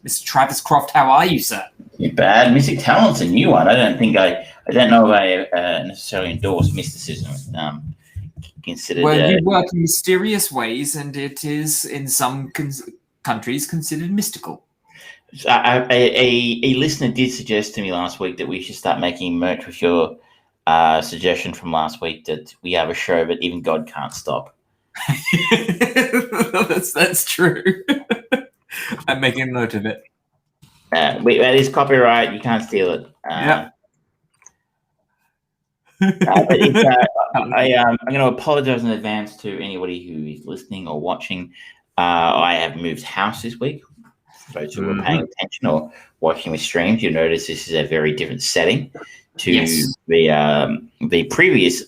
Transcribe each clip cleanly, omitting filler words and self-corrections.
Mr. Travis Croft, how are you, sir? You're bad. Mystic Talent's a new one. I don't know if I necessarily endorse mysticism. Considered. Well, you work in mysterious ways, and it is in some countries considered mystical. A listener did suggest to me last week that we should start making merch with your suggestion from last week that we have a show, but even God can't stop. That's true. I'm making a note of it. That is copyright. You can't steal it. Yeah. I'm going to apologize in advance to anybody who is listening or watching. I have moved house this week. For those who are paying attention or watching the streams, you'll notice this is a very different setting to the previous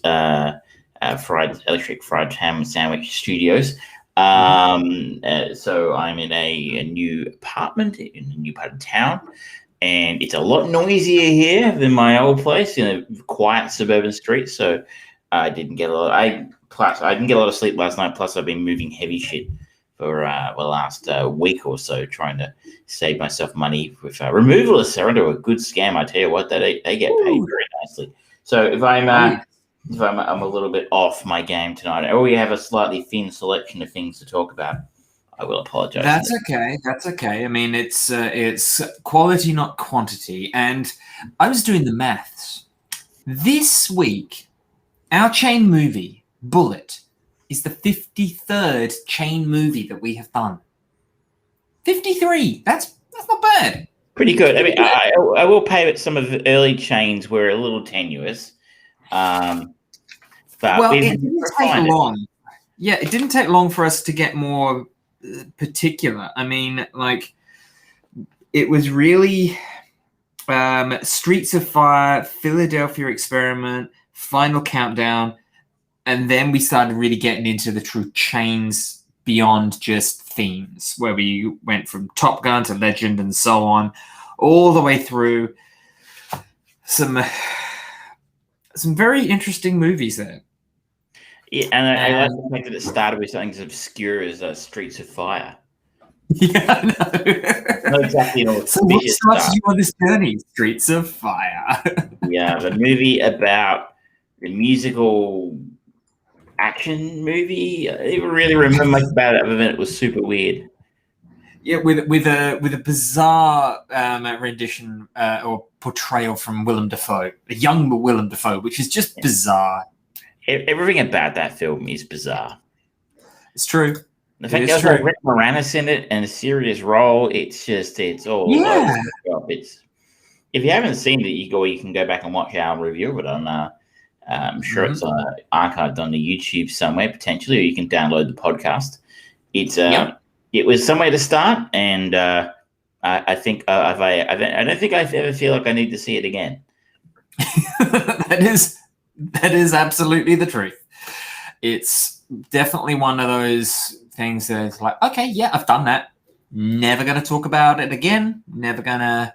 electric fried ham sandwich studios. So I'm in a new apartment in a new part of town, and it's a lot noisier here than my old place in a quiet suburban street. So I didn't get a lot. I didn't get a lot of sleep last night. Plus, I've been moving heavy shit for the last week or so, trying to save myself money with removalists. They're into a good scam. I tell you what, they get paid very nicely. So if I'm a little bit off my game tonight, or we have a slightly thin selection of things to talk about, I will apologize. That's okay. That's okay. I mean, it's quality, not quantity. And I was doing the maths. This week, our chain movie, Bullitt, is the 53rd chain movie that we have done. 53. That's not bad. Pretty good. I mean, I will pay that some of the early chains were a little tenuous. But it didn't take long. Yeah, it didn't take long for us to get more particular. I mean, like, it was really Streets of Fire, Philadelphia Experiment, Final Countdown, and then we started really getting into the true chains beyond just themes, where we went from Top Gun to Legend and so on, all the way through some very interesting movies there. Yeah, and I like the fact that it started with something as obscure as Streets of Fire. Yeah, I know. Not exactly an so what starts you on this journey? Streets of Fire. Yeah, the movie about the musical action movie. I didn't really remember much about it other than it was super weird. Yeah, with a bizarre rendition or portrayal from Willem Dafoe, a young Willem Dafoe, which is just bizarre. Everything about that film is bizarre. It's true. The fact there's like Rick Moranis in it and a serious role, it's all over the shop. It's, if you haven't seen it, you can go back and watch our review of it on. I'm sure it's archived on the YouTube somewhere potentially, or you can download the podcast. It's it was somewhere to start, and I think I don't think I ever feel like I need to see it again. That is absolutely the truth. It's definitely one of those things that it's like, okay, yeah, I've done that. Never going to talk about it again. Never gonna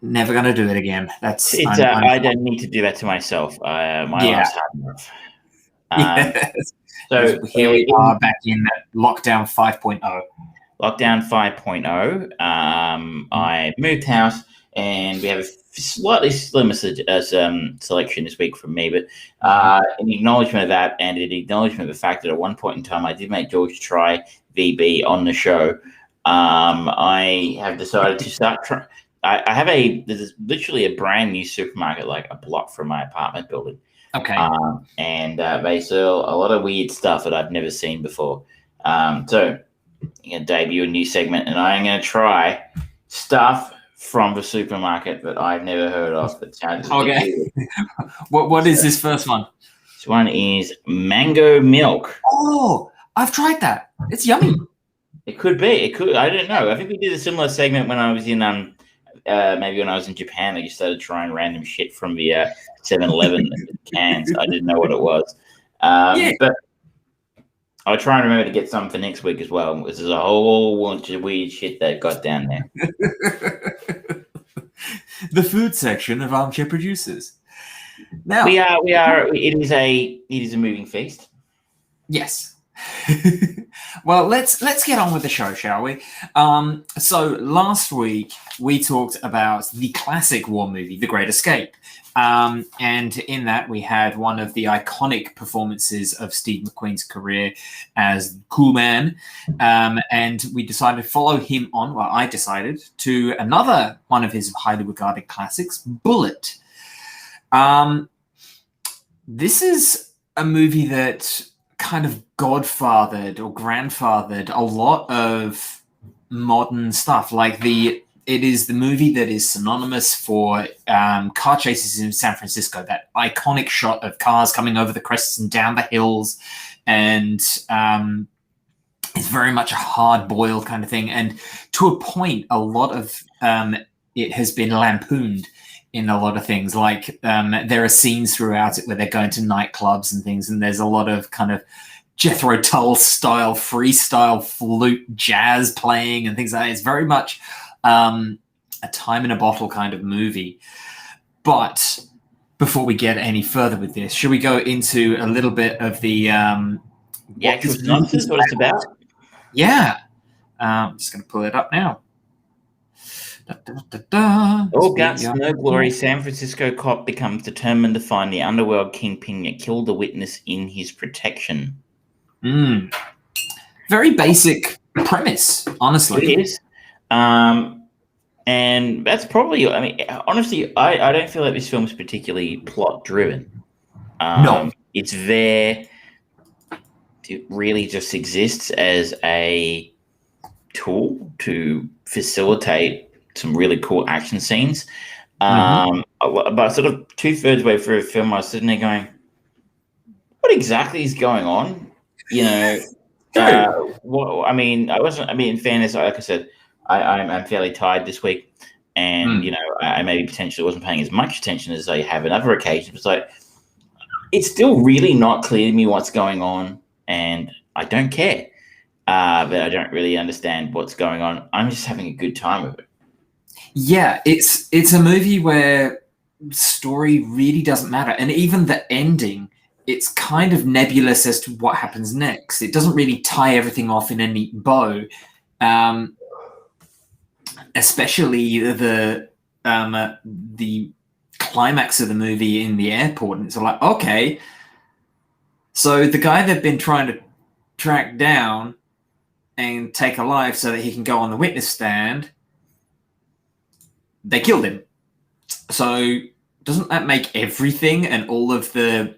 do it again. That's I don't need to do that to myself. My life's hard enough. Yes. So here we are back in lockdown 5.0. Lockdown 5.0. I moved house, and we have a slightly slimmer selection this week from me, but in acknowledgement of that, and in acknowledgement of the fact that at one point in time I did make George try VB on the show, I have decided to start trying. There's literally a brand new supermarket like a block from my apartment building. Okay. And they sell a lot of weird stuff that I've never seen before. So I'm going to debut a new segment, and I'm going to try stuff from the supermarket that I've never heard of. That sounds okay. What is this first one? This one is mango milk. Oh, I've tried that. It's yummy. It could be. It could. I don't know. I think we did a similar segment when I was in maybe when I was in Japan. I just started trying random shit from the 7-Eleven cans. I didn't know what it was. But I'll try and remember to get some for next week as well. There's a whole bunch of weird shit that got down there. The food section of Armchair Producers. Now we are. It is a moving feast. Yes. Well, let's get on with the show, shall we? So last week we talked about the classic war movie, The Great Escape. And in that, we had one of the iconic performances of Steve McQueen's career as Cool Man. And we decided to follow him on, well, I decided, to another one of his highly regarded classics, Bullitt. This is a movie that kind of godfathered or grandfathered a lot of modern stuff. Like it is the movie that is synonymous for car chases in San Francisco, that iconic shot of cars coming over the crests and down the hills. And it's very much a hard-boiled kind of thing. And to a point, a lot of it has been lampooned in a lot of things. Like there are scenes throughout it where they're going to nightclubs and things, and there's a lot of kind of Jethro Tull style freestyle flute jazz playing and things like that. It's very much a time in a bottle kind of movie. But before we get any further with this, should we go into a little bit of the actual synopsis, what it's about? Yeah. I'm just going to pull it up now. All guts, no glory, San Francisco cop becomes determined to find the underworld kingpin that killed the witness in his protection. Very basic premise, honestly. It is. And that's probably, I mean, honestly, I don't feel like this film is particularly plot driven. No. It's there. It really just exists as a tool to facilitate some really cool action scenes. About sort of 2/3 way through the film, I was sitting there going, what exactly is going on? You know, in fairness, like I said, I'm fairly tired this week, and you know, I maybe potentially wasn't paying as much attention as I have on other occasions. It's like, it's still really not clear to me what's going on, and I don't care. But I don't really understand what's going on. I'm just having a good time with it. Yeah, it's a movie where story really doesn't matter, and even the ending, it's kind of nebulous as to what happens next. It doesn't really tie everything off in a neat bow, especially the climax of the movie in the airport. And it's like, okay, so the guy they've been trying to track down and take alive so that he can go on the witness stand, they killed him. So doesn't that make everything and all of the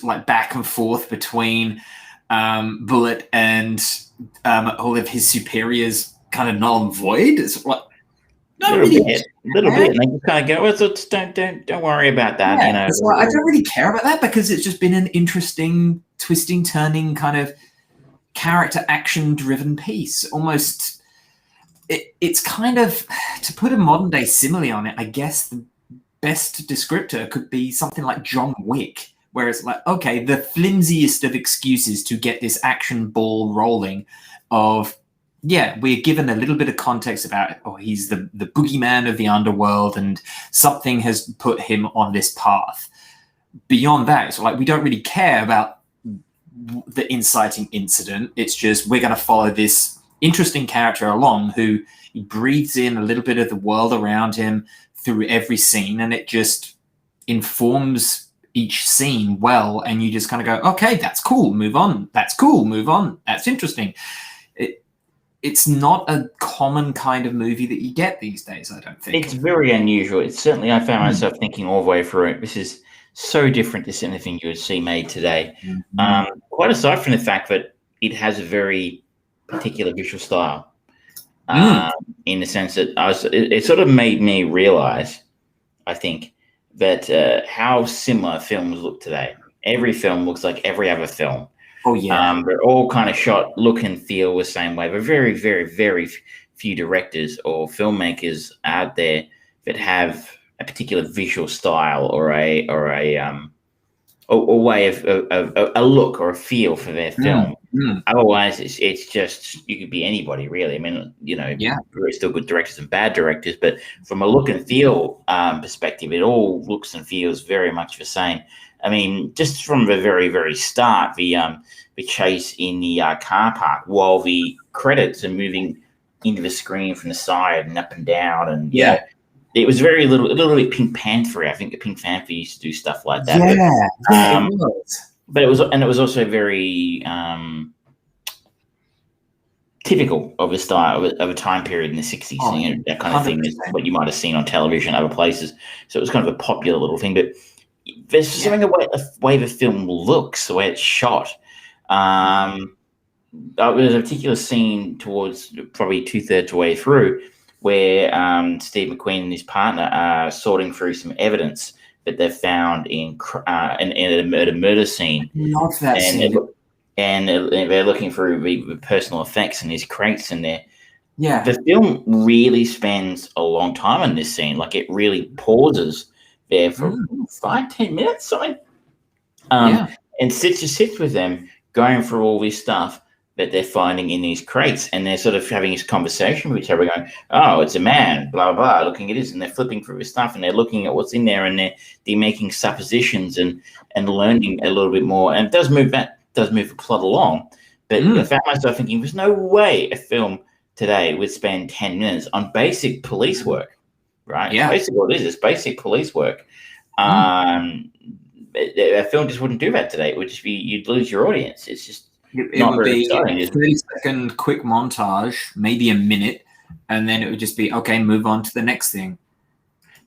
like back and forth between Bullitt and all of his superiors kind of null and void? It's like, a little bit. And they just kind of go, well, just don't worry about that. Yeah, you know, I don't really care about that because it's just been an interesting, twisting, turning kind of character action-driven piece. Almost, it's kind of, to put a modern day simile on it, I guess the best descriptor could be something like John Wick, where it's like, okay, the flimsiest of excuses to get this action ball rolling of, yeah, we're given a little bit of context about, oh, he's the boogeyman of the underworld and something has put him on this path. Beyond that, it's like, we don't really care about the inciting incident. It's just, we're going to follow this interesting character along who he breathes in a little bit of the world around him through every scene, and it just informs each scene well, and you just kind of go, okay, that's cool, move on. That's cool, move on. That's interesting. It's not a common kind of movie that you get these days, I don't think. It's very unusual. It's certainly, I found myself thinking all the way through it, this is so different to anything you would see made today. Quite aside from the fact that it has a very particular visual style, in the sense that it sort of made me realize, I think, that how similar films look today. Every film looks like every other film. Oh, yeah. They're all kind of shot, look and feel the same way. But very, very, very few directors or filmmakers out there that have a particular visual style or a way of a look or a feel for their film. Otherwise, it's just, you could be anybody, really. I mean, you know, there are still good directors and bad directors, but from a look and feel perspective, it all looks and feels very much the same. I mean, just from the very, very start, the the chase in the car park while the credits are moving into the screen from the side and up and down, and it was a little bit Pink Panther. I think the Pink Panther used to do stuff like that. It was. But it was also very typical of a style of a time period in the 60s. That kind of 100%. Thing is what you might have seen on television other places. So it was kind of a popular little thing. But there's something about the way the film looks, the way it's shot. There's a particular scene towards probably 2/3 of the way through where Steve McQueen and his partner are sorting through some evidence that they've found in a murder scene. Love that scene. And they're looking through the personal effects and these crates in there. Yeah. The film really spends a long time on this scene. Like, it really pauses there for 5-10 minutes, something. And sits with them going through all this stuff that they're finding in these crates, and they're sort of having this conversation with each other going, oh, it's a man, blah, blah, looking at this, and they're flipping through this stuff, and they're looking at what's in there, and they're making suppositions and learning a little bit more. And it does move the plot along. But I found myself thinking, there's no way a film today would spend 10 minutes on basic police work, right? Yeah. Basically what it is, it's basic police work. A film just wouldn't do that today. It would just be, you'd lose your audience. It's just it would be a 30-second quick montage, maybe a minute, and then it would just be, okay, move on to the next thing.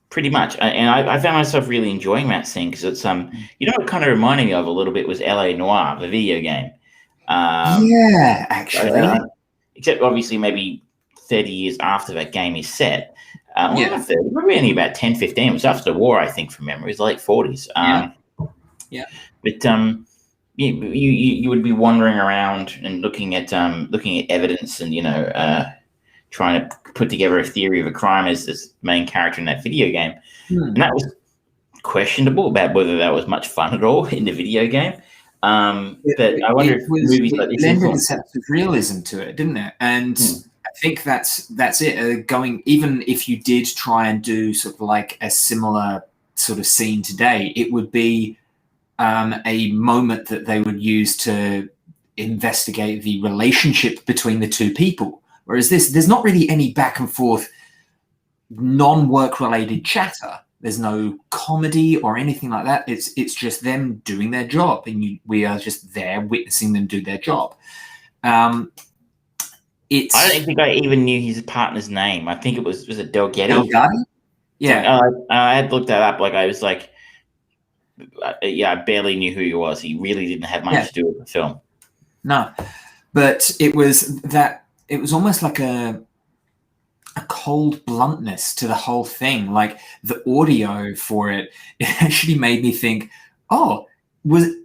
Pretty much. And I found myself really enjoying that scene because it's, what kind of reminded me of a little bit was LA Noire, the video game. Actually. Except obviously maybe 30 years after that game is set. Not 30, maybe only about 10, 15. It was after the war, I think, from memory. It was late 40s. But you would be wandering around and looking at evidence and trying to put together a theory of a crime as this main character in that video game, and that was questionable about whether that was much fun at all in the video game. But I wonder if movies like this lended a sense of realism to it, didn't it? And I think that's it. Going, even if you did try and do sort of like a similar sort of scene today, it would be a moment that they would use to investigate the relationship between the two people. Whereas there's not really any back and forth non-work related chatter. There's no comedy or anything like that. It's just them doing their job, and we are just there witnessing them do their job. I don't think I even knew his partner's name. I think it was it Delgatti? Delgatti? Yeah. I had looked that up. Like, I was like, I barely knew who he was. He really didn't have much to do with the film. No, but it was almost like a cold bluntness to the whole thing. Like, the audio for it actually made me think,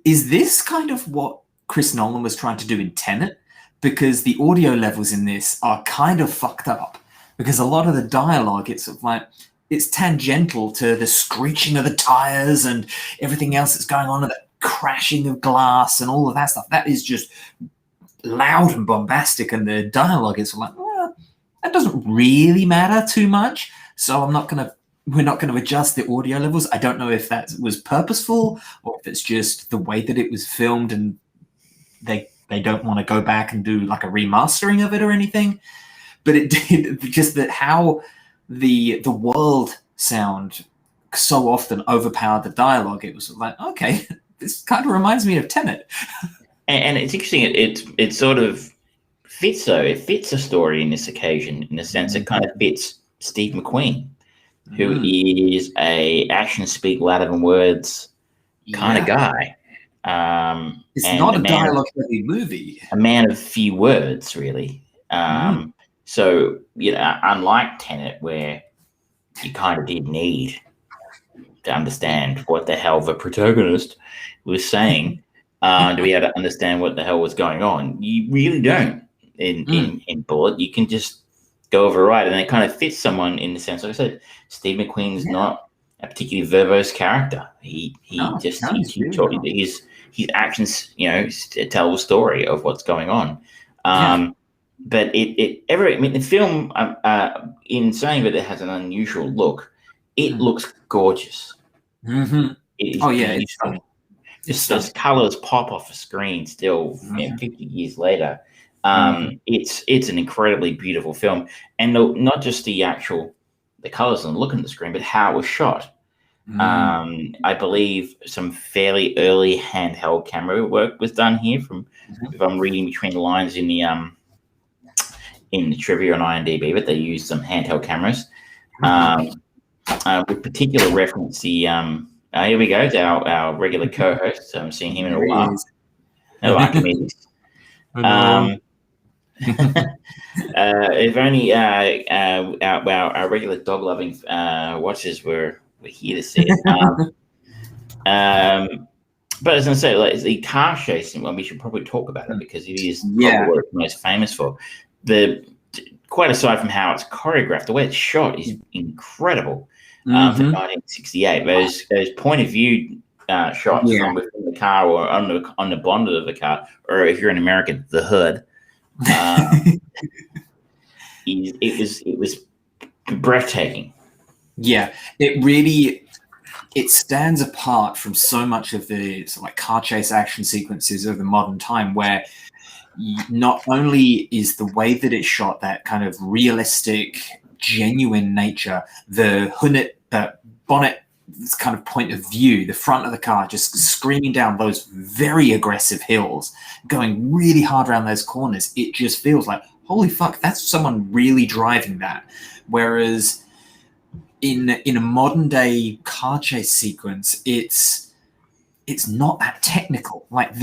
is this kind of what Chris Nolan was trying to do in Tenet? Because the audio levels in this are kind of fucked up, because a lot of the dialogue, it's sort of like, it's tangential to the screeching of the tires and everything else that's going on, and the crashing of glass and all of that stuff. That is just loud and bombastic, and the dialogue is like, that doesn't really matter too much. So we're not going to adjust the audio levels. I don't know if that was purposeful or if it's just the way that it was filmed, and they don't want to go back and do like a remastering of it or anything. But it did just that how the world sound so often overpowered the dialogue. It was like, okay, this kind of reminds me of Tenet. And it's interesting. It sort of fits, though. It fits a story in this occasion, in a sense. It kind of fits Steve McQueen, who is a action speak louder than words kind of guy. It's not a dialogue-heavy movie. A man of few words, really. So, unlike Tenet, where you kind of did need to understand what the hell the protagonist was saying to be able to understand what the hell was going on, you really don't in Bullitt. You can just go over right, and it kind of fits someone in the sense, like I said, Steve McQueen is not a particularly verbose character. His actions, tell the story of what's going on. But the film, in saying that it has an unusual look, it looks gorgeous. It's stunning. just those colors pop off a screen still 50 years later. It's an incredibly beautiful film, and not just the colors and the look on the screen, but how it was shot. I believe some fairly early handheld camera work was done here. If I'm reading between the lines in the trivia on IMDb, but they used some handheld cameras. With particular reference, here we go, our regular co-host. I'm seeing him in a while. Hello, Archimedes. If only our regular dog-loving watchers were here to see it. But as I say, like, the car chasing one, we should probably talk about it because it is probably what it's most famous for. Quite aside from how it's choreographed, the way it's shot is incredible. For 1968, those point of view shots from within the car or on the bonnet of the car, or if you're an American, the hood. It was breathtaking. Yeah, it stands apart from so much of the sort of like car chase action sequences of the modern time, where not only is the way that it's shot that kind of realistic, genuine nature, the bonnet kind of point of view, the front of the car just screaming down those very aggressive hills, going really hard around those corners. It just feels like, holy fuck, that's someone really driving that. Whereas in a modern day car chase sequence, it's not that technical. Like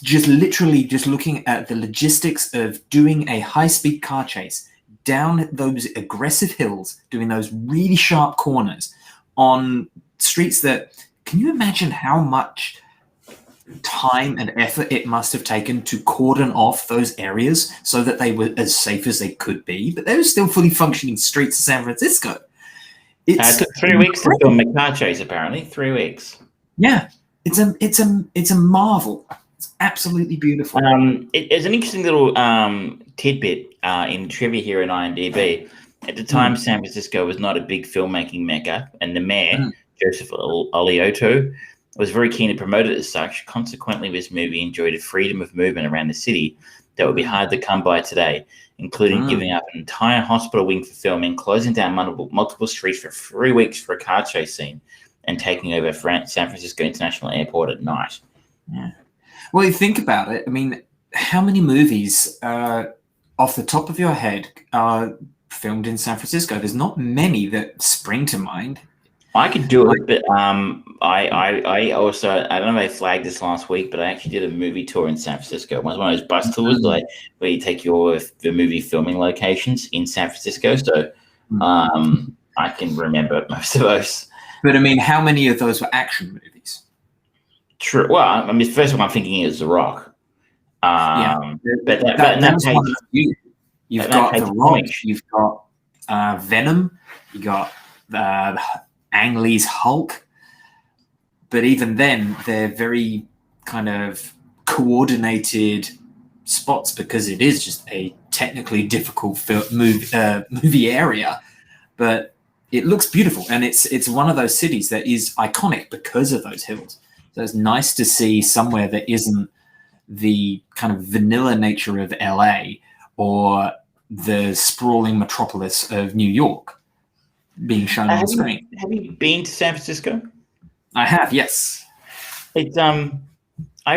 just looking at the logistics of doing a high-speed car chase down those aggressive hills, doing those really sharp corners on streets that, can you imagine how much time and effort it must have taken to cordon off those areas so that they were as safe as they could be, but they were still fully functioning streets of San Francisco? It took 3 weeks to film a car chase, apparently. 3 weeks. Yeah, it's a marvel. It's absolutely beautiful. It's an interesting little tidbit in trivia here in IMDb. At the time, San Francisco was not a big filmmaking mecca, and the mayor, Joseph Alioto, was very keen to promote it as such. Consequently, this movie enjoyed a freedom of movement around the city that would be hard to come by today, including giving up an entire hospital wing for filming, closing down multiple streets for 3 weeks for a car chase scene, and taking over San Francisco International Airport at night. Yeah. Well, you think about it. I mean, how many movies off the top of your head are filmed in San Francisco? There's not many that spring to mind. I could do it, but I also, I don't know if I flagged this last week, but I actually did a movie tour in San Francisco. It was one of those bus tours, like where you take the movie filming locations in San Francisco. So I can remember most of those. But I mean, how many of those were action movies? True. Well, I mean, the first one I'm thinking is The Rock. But that's one of you. You've got The Rock. You've got Venom. You got Ang Lee's Hulk. But even then, they're very kind of coordinated spots because it is just a technically difficult movie area. But it looks beautiful, and it's one of those cities that is iconic because of those hills. So it's nice to see somewhere that isn't the kind of vanilla nature of LA or the sprawling metropolis of New York being shown on screen. Have you been to San Francisco? I have, yes. It's I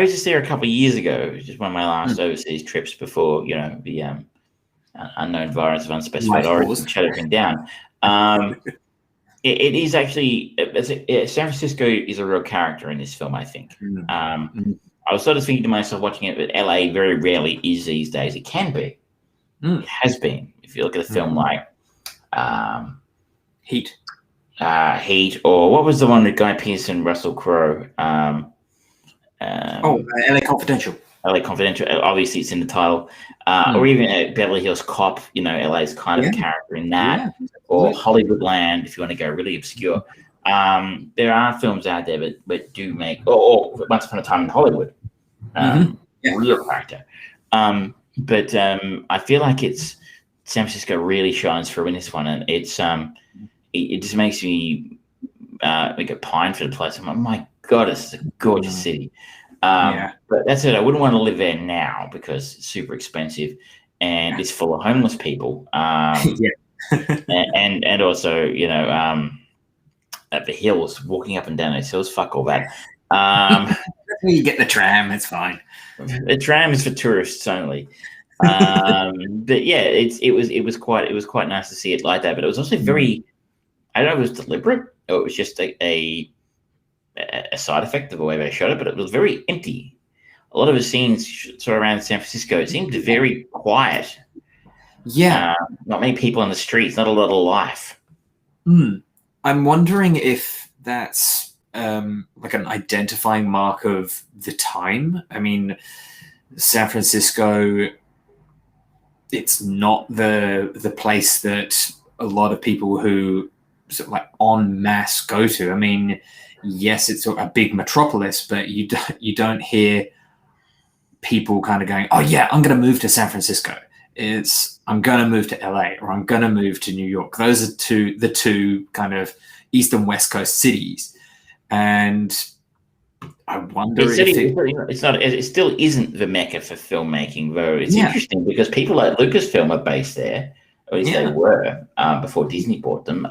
was just there a couple of years ago, just one of my last overseas trips before the unknown virus of unspecified origin shut everything down. It is actually San Francisco is a real character in this film, I think. I was sort of thinking to myself, watching it, that LA very rarely is these days. It can be. It has been. If you look at a film like Heat, or what was the one with Guy Pearce and Russell Crowe? LA Confidential. LA Confidential. Obviously, it's in the title. Or even Beverly Hills Cop. LA's kind of character in that. Yeah. Or Hollywoodland, if you want to go really obscure. There are films out there that do make, or Once Upon a Time in Hollywood, real character. But I feel like San Francisco really shines through in this one, and it just makes me like a pine for the place. I'm like, my God, it's a gorgeous city. But that's it. I wouldn't want to live there now because it's super expensive and it's full of homeless people. And also, at the hills, walking up and down those hills, fuck all that. You get the tram, it's fine. The tram is for tourists only. But yeah, it was quite nice to see it like that. But it was also very, I don't know if it was deliberate or it was just a side effect of the way they shot it, but it was very empty. A lot of the scenes sort of around San Francisco, it seemed very quiet. Yeah. Not many people on the streets, not a lot of life. I'm wondering if that's like an identifying mark of the time. I mean, San Francisco, it's not the place that a lot of people who sort of like en masse go to. I mean, yes, it's a big metropolis, but you don't hear people kind of going, oh yeah, I'm going to move to San Francisco. It's I'm going to move to LA or I'm going to move to New York. Those are the two kind of East and West Coast cities. And I wonder it still isn't the mecca for filmmaking, though. It's interesting because people like Lucasfilm are based there, or at least they were before Disney bought them.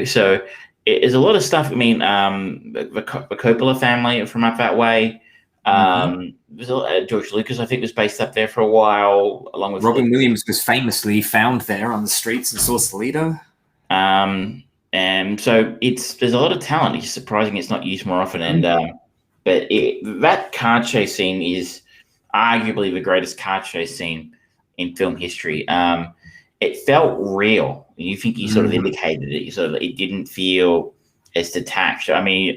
So there's a lot of stuff. I mean, the Coppola family are from up that way. George Lucas, I think, was based up there for a while, along with Robin Williams was famously found there on the streets in Sausalito. And so there's a lot of talent. It's surprising it's not used more often. And but that car chase scene is arguably the greatest car chase scene in film history. It felt real. You think you sort of indicated it. It didn't feel as detached. I mean,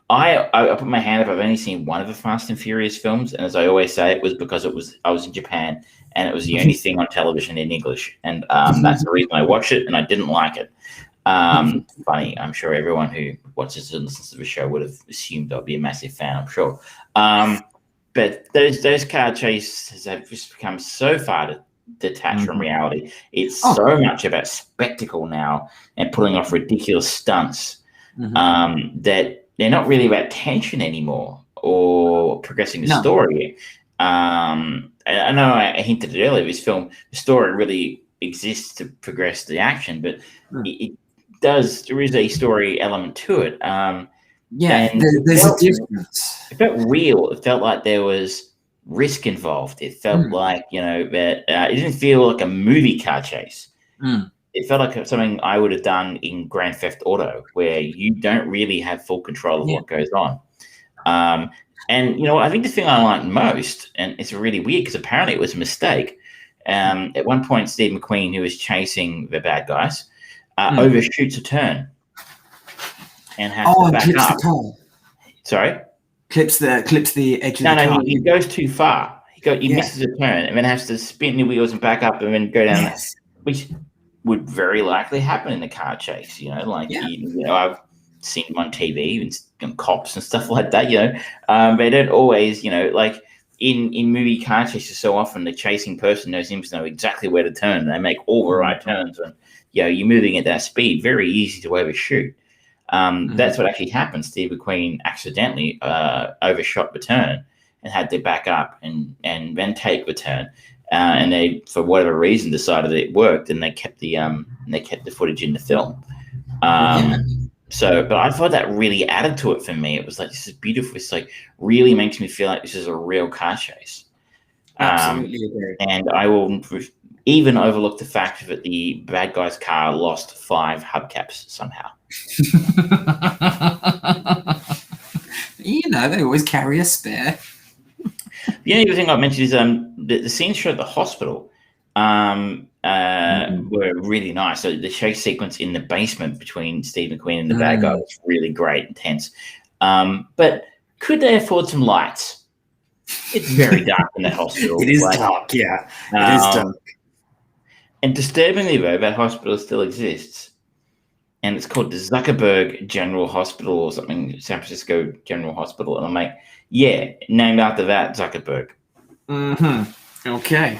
I put my hand up. I've only seen one of the Fast and Furious films, and as I always say, it was because I was in Japan, and it was the only thing on television in English, and that's the reason I watched it, and I didn't like it. Funny, I'm sure everyone who watches and listens to the show would have assumed I'd be a massive fan. I'm sure, but those car chases have just become so far detached from reality. It's so much about spectacle now and pulling off ridiculous stunts that they're not really about tension anymore or progressing the story. I know I hinted it earlier. This film, the story really exists to progress the action, but it does. There is a story element to it. There's a difference. It felt real. It felt like there was risk involved. It felt like that. It didn't feel like a movie car chase. It felt like something I would have done in Grand Theft Auto, where you don't really have full control of what goes on. And I think the thing I like most, and it's really weird because apparently it was a mistake. At one point, Steve McQueen, who was chasing the bad guys, overshoots a turn and has to back up. The car. Sorry, clips the edge of the car. No, he goes too far. He misses a turn and then has to spin the wheels and back up and then go down. Which would very likely happen in a car chase. I've seen them on TV and cops and stuff like that. They don't always. Like in movie car chases, so often the chasing person seems to know exactly where to turn. They make all the right turns, and you're moving at that speed. Very easy to overshoot. That's what actually happened. Steve McQueen accidentally overshot the turn and had to back up and then take the turn. And they, for whatever reason, decided it worked, and they kept the footage in the film. But I thought that really added to it for me. It was like, this is beautiful. It's like really makes me feel like this is a real car chase. Absolutely agree. And I will even overlook the fact that the bad guy's car lost 5 hubcaps somehow. They always carry a spare. The only other thing I mentioned is the scenes shot at the hospital were really nice. So the chase sequence in the basement between Steve McQueen and the bad guy was really great and tense. But could they afford some lights? It's very dark in that hospital. It is dark, yeah. It is dark. And disturbingly, though, that hospital still exists. And it's called the Zuckerberg General Hospital or something, San Francisco General Hospital. And I'm like, yeah, named after that, Zuckerberg. Okay.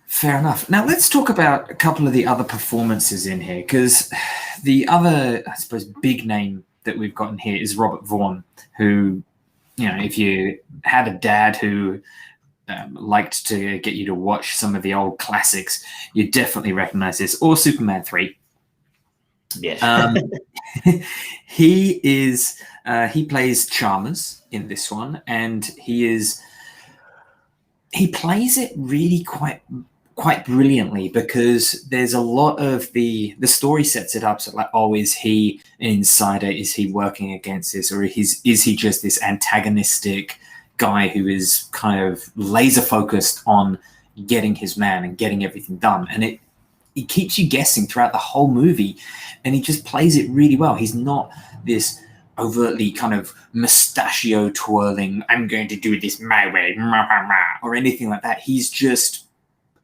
Fair enough. Now, let's talk about a couple of the other performances in here, because the other, I suppose, big name that we've gotten here is Robert Vaughn, who, if you had a dad who liked to get you to watch some of the old classics, you definitely recognize this, or Superman 3. Yes. He plays Chalmers in this one, and he plays it really quite brilliantly, because there's a lot of the story sets it up so like, oh, is he an insider? Is he working against this? Or is he just this antagonistic guy who is kind of laser focused on getting his man and getting everything done? And it keeps you guessing throughout the whole movie, and he just plays it really well. He's not this overtly kind of mustachio twirling, I'm going to do this my way, or anything like that. He's just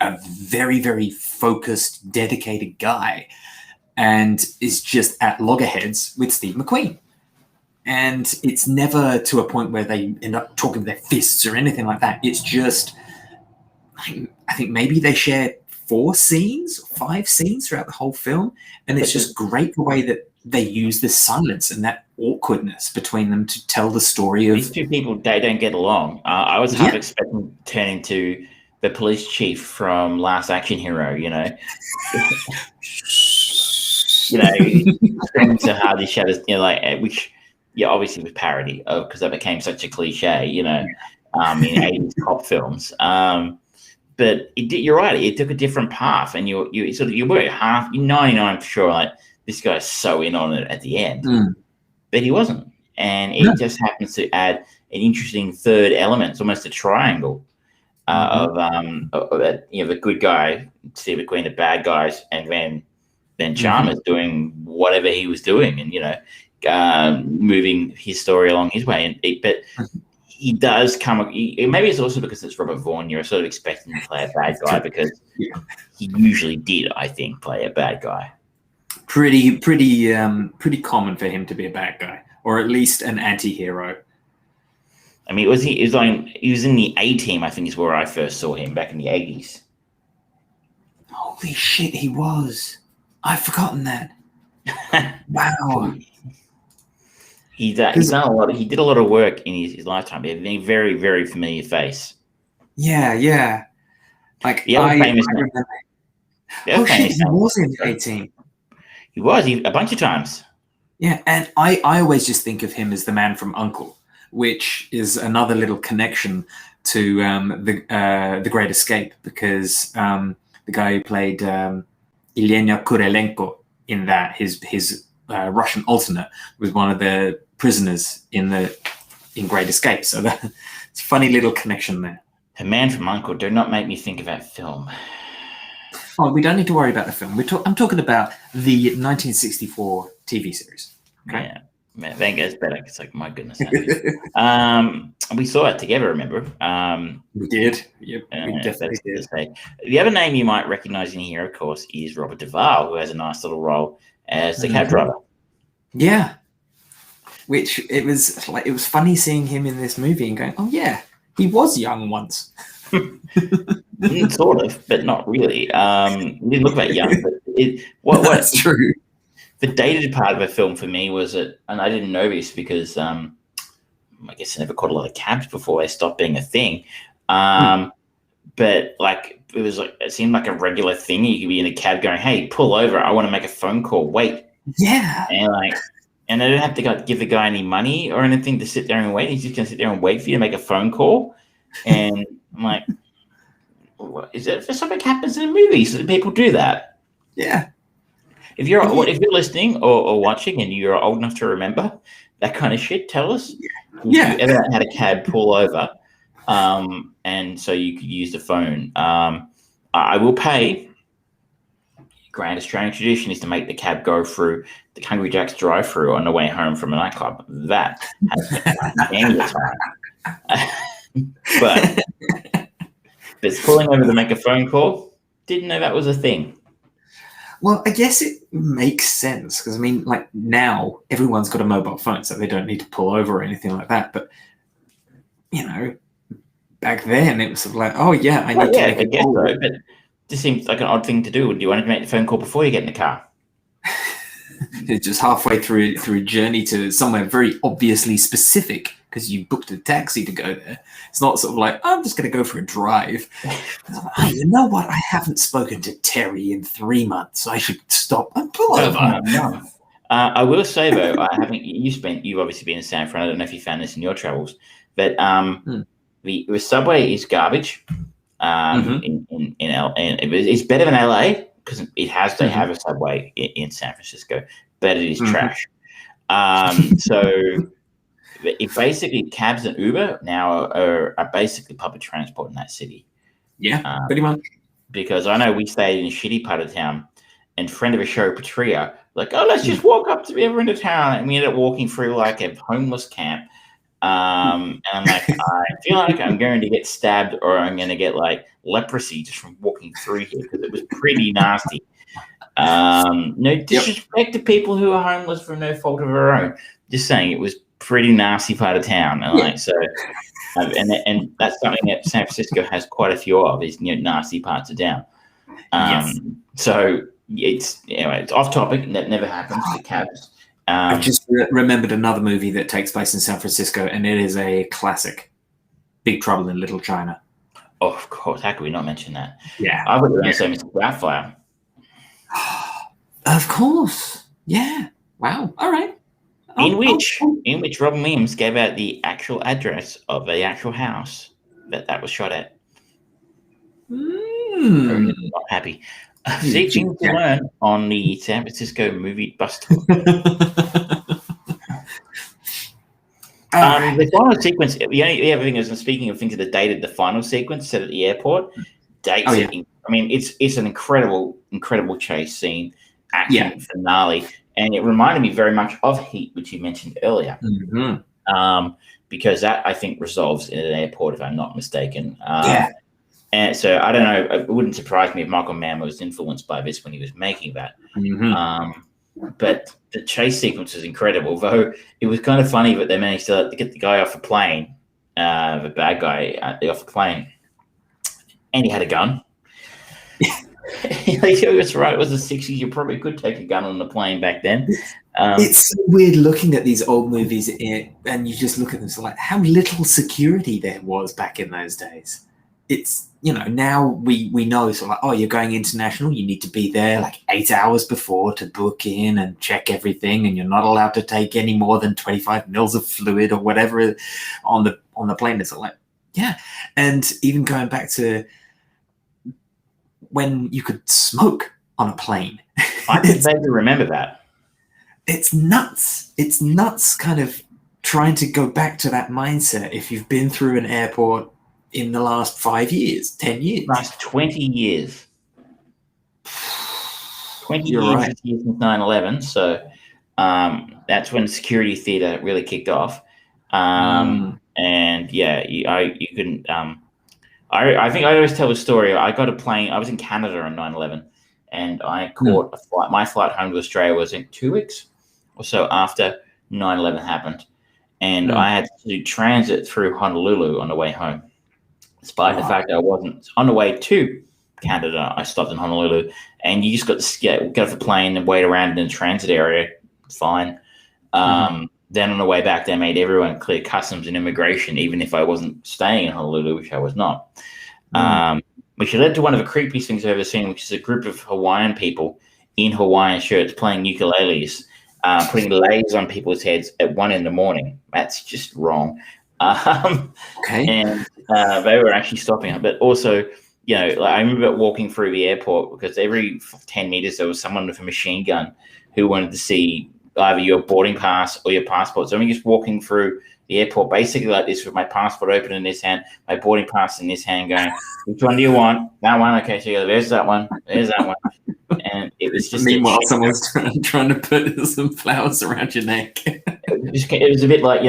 a very, very focused, dedicated guy, and is just at loggerheads with Steve McQueen. And it's never to a point where they end up talking with their fists or anything like that. It's just, I think maybe they share 5 scenes throughout the whole film, and it's just great the way that they use the silence and that awkwardness between them to tell the story of these two people. They don't get along. I was half expecting to turn into the police chief from Last Action Hero, screaming so hard he shatters, which obviously was parody of, because that became such a cliche, in 80s cop films. But you're right. It took a different path, and you were half 99% sure like this guy's so in on it at the end, but he wasn't, and it just happens to add an interesting third element. It's almost a triangle of the good guy, Steve McQueen, the bad guys, and then Chalmers doing whatever he was doing, and moving his story along his way. But he does maybe it's also because it's Robert Vaughn. You're sort of expecting him to play a bad guy, because he usually did, I think, play a bad guy. Pretty common for him to be a bad guy, or at least an anti-hero. I mean, he was in the A-Team, I think, is where I first saw him back in the 80s. Holy shit, he was. I've forgotten that. Wow. He's done a lot. He did a lot of work in his lifetime. He had a very, very familiar face. Yeah. Like the other famous. He was in the A-Team. He was a bunch of times. Yeah, and I always just think of him as the man from U.N.C.L.E., which is another little connection to the Great Escape, because the guy who played Ilenia Kurylenko in that, his Russian alternate, was one of the prisoners in Great Escape. So it's a funny little connection there. The man from U.N.C.L.E., do not make me think of that film. Oh, we don't need to worry about the film. I'm talking about the 1964 TV series. Okay? Yeah, man, that gets better. It's like, my goodness. We saw it together, remember? We did. Yep, we definitely did. The other name you might recognize in here, of course, is Robert Duvall, who has a nice little role as the cab driver. Yeah. Which it was funny seeing him in this movie and going, oh yeah, he was young once. Sort of, but not really. He didn't look that young. But that's true. The dated part of the film for me was that, and I didn't know this because I guess I never caught a lot of cabs before they stopped being a thing. But like it seemed like a regular thing. You could be in a cab going, "Hey, pull over! I want to make a phone call. Wait." Yeah. And they don't have to give the guy any money or anything to sit there and wait. He's just going to sit there and wait for you to make a phone call. And I'm like, is it if something happens in movies that people do that? Yeah. If you're listening or watching and you're old enough to remember that kind of shit, tell us. Yeah. If you ever had a cab pull over, and so you could use the phone. I will pay. Grand Australian tradition is to make the cab go through the Hungry Jack's drive-through on the way home from a nightclub. That has been any time. But it's pulling over to make a phone call. Didn't know that was a thing. Well, I guess it makes sense because, I mean, like now everyone's got a mobile phone, so they don't need to pull over or anything like that. But, you know, back then it was sort of like, oh, yeah, I need to make a call. So, but it just seems like an odd thing to do. Do you want to make the phone call before you get in the car? It's just halfway through a journey to somewhere very obviously specific because you booked a taxi to go there. It's not sort of like, I'm just going to go for a drive. Oh, you know what? I haven't spoken to Terry in 3 months. I should stop and pull over. I will say though, you've obviously been in San Fran. I don't know if you found this in your travels, but the subway is garbage. It's better than LA because they have a subway in San Francisco, but it is trash. So it basically cabs and Uber now are basically public transport in that city. Yeah, pretty much. Because I know we stayed in a shitty part of town, and friend of a show, Patria, like, oh, let's just walk up to the other end of town, and we ended up walking through like a homeless camp. And I'm like, I feel like I'm going to get stabbed or I'm going to get like leprosy just from walking through here because it was pretty nasty. No disrespect to people who are homeless for no fault of their own. Just saying, it was pretty nasty part of town, and like so, and that's something that San Francisco has quite a few of is nasty parts of town. So it's off topic. That never happens to cabs. I've just remembered another movie that takes place in San Francisco, and it is a classic, Big Trouble in Little China. Oh, of course. How could we not mention that? Yeah. I would say Mr. Doubtfire. Of course. Yeah. Wow. All right. In which Robin Williams gave out the actual address of the actual house that was shot at. Not happy. See things to learn on the San Francisco movie bus tour. The final sequence, the other thing is, speaking of things that are dated, the final sequence set at the airport, dates it. I mean, it's an incredible chase scene, action finale, and it reminded me very much of Heat, which you mentioned earlier, because that, I think, resolves in an airport, if I'm not mistaken. And so I don't know. It wouldn't surprise me if Michael Mann was influenced by this when he was making that. But the chase sequence is incredible. Though it was kind of funny that they managed to get the guy off a plane, the bad guy off the plane, and he had a gun. That's right. It was the 60s. You probably could take a gun on the plane back then. It's so weird looking at these old movies, and you just look at them. It's like how little security there was back in those days. It's now we know sort of like, oh, you're going international, you need to be there like 8 hours before to book in and check everything, and you're not allowed to take any more than 25 mils of fluid or whatever on the plane. It's like and even going back to when you could smoke on a plane. I can vaguely remember that. It's nuts. It's nuts kind of trying to go back to that mindset if you've been through an airport in the last 5 years, 10 years. Last 20 years. 20 You're years right. since 9/11. So that's when security theater really kicked off. And you couldn't. I think I always tell the story. I got a plane. I was in Canada on 9/11, and I caught a flight. My flight home to Australia was in 2 weeks or so after 9/11 happened, and I had to transit through Honolulu on the way home. Despite the fact that I wasn't on the way to Canada, I stopped in Honolulu, and you just got to get off the plane and wait around in the transit area. Fine. Then on the way back, they made everyone clear customs and immigration, even if I wasn't staying in Honolulu, which I was not. Which led to one of the creepiest things I've ever seen, which is a group of Hawaiian people in Hawaiian shirts playing ukuleles, putting layers on people's heads at 1 a.m. That's just wrong. And they were actually stopping it. But also, I remember walking through the airport because every 10 meters there was someone with a machine gun who wanted to see either your boarding pass or your passport. So I'm just walking through the airport basically like this with my passport open in this hand, my boarding pass in this hand going, which one do you want? That one? Okay, so there's that one. There's that one. And it was just... Meanwhile, someone's trying to put some flowers around your neck. It was a bit like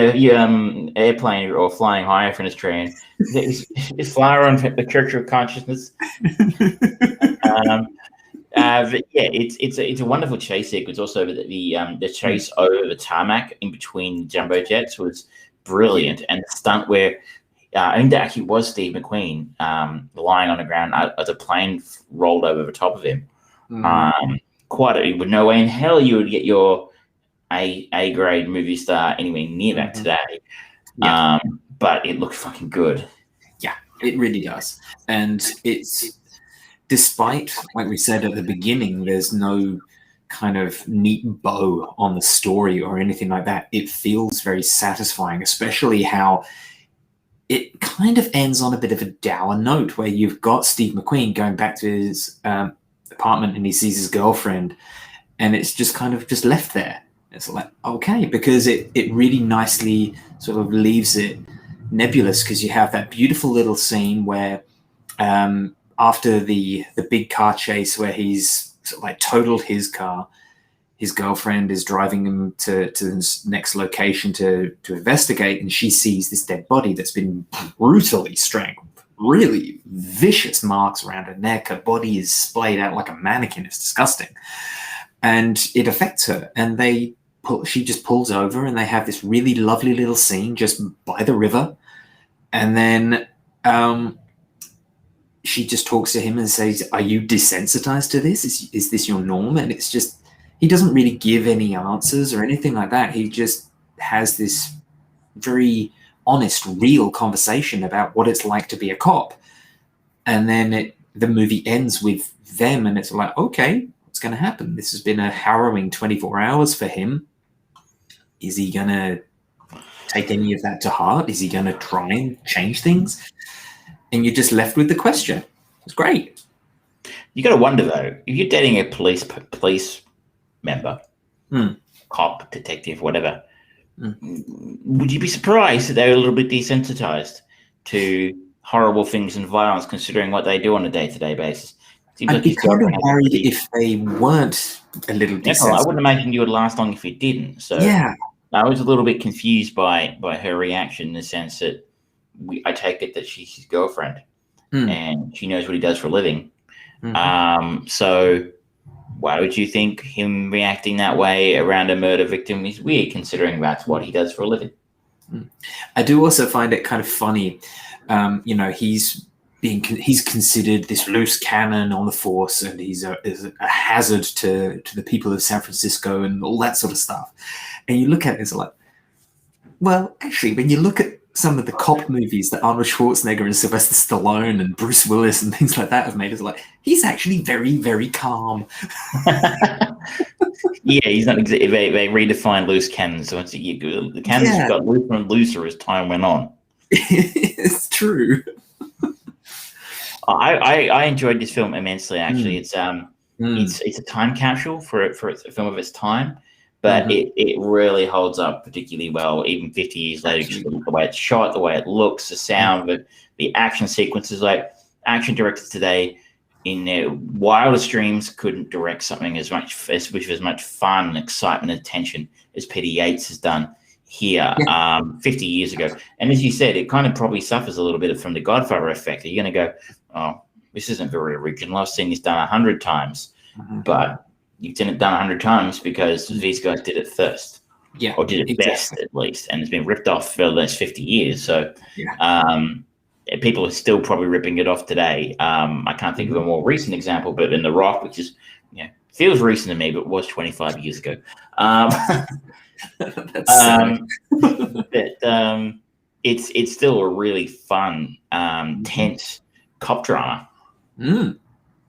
airplane or flying higher from Australian. It's flower on the Church of Consciousness. It's a wonderful chase sequence. Also, the chase over the tarmac in between jumbo jets was brilliant, and the stunt where I think that actually was Steve McQueen lying on the ground as a plane rolled over the top of him. You would no way in hell you would get your A grade movie star anywhere near that today. Yeah. But it looks fucking good. Yeah, it really does. And it's, despite, like we said at the beginning, there's no kind of neat bow on the story or anything like that. It feels very satisfying, especially how it kind of ends on a bit of a dour note, where you've got Steve McQueen going back to his apartment and he sees his girlfriend, and it's just kind of just left there. It's like, okay, because it really nicely sort of leaves it nebulous, because you have that beautiful little scene where after the big car chase where he's sort of like totaled his car, his girlfriend is driving him to the next location to investigate, and she sees this dead body that's been brutally strangled. Really vicious marks around her neck. Her body is splayed out like a mannequin. It's disgusting. And it affects her. And she just pulls over, and they have this really lovely little scene just by the river. And then she just talks to him and says, "Are you desensitized to this? Is this your norm?" And it's just, he doesn't really give any answers or anything like that. He just has this very honest, real conversation about what it's like to be a cop. And then the movie ends with them, and it's like, okay, what's going to happen? This has been a harrowing 24 hours for him. Is he going to take any of that to heart? Is he going to try and change things? And you're just left with the question. It's great. You got to wonder, though, if you're dating a police member, cop, detective, whatever, would you be surprised that they're a little bit desensitized to horrible things and violence, considering what they do on a day-to-day basis? I'd be kind of worried if they weren't a little desensitized. I wouldn't imagine you would last long if you didn't. So yeah, I was a little bit confused by her reaction, in the sense that I take it that she's his girlfriend and she knows what he does for a living. So why would you think him reacting that way around a murder victim is weird, considering that's what he does for a living? I do also find it kind of funny. He's considered this loose cannon on the force, and he's a hazard to the people of San Francisco and all that sort of stuff. And you look at it, it's like, well, actually, when you look at some of the cop movies that Arnold Schwarzenegger and Sylvester Stallone and Bruce Willis and things like that have made, it's like, he's actually very, very calm. Yeah, he's not exactly. They redefined loose cannons. So the cannons got looser and looser as time went on. It's true. I enjoyed this film immensely. Actually, it's a time capsule for a film of its time, but it really holds up particularly well, even 50 years later. Just the way it's shot, the way it looks, the sound, the action sequences. Like, action directors today, in their wildest dreams, couldn't direct something with as much fun and excitement and attention as Peter Yates has done here 50 years ago. And as you said, it kind of probably suffers a little bit from the Godfather effect. You're going to go, oh, this isn't very original. I've seen this done 100 times. But you've seen it done 100 times because these guys did it first. Yeah, or did it best, at least. And it's been ripped off for the last 50 years. So people are still probably ripping it off today. I can't think of a more recent example, but in The Rock, which is, feels recent to me, but was 25 years ago. It's still a really fun, tense cop drama.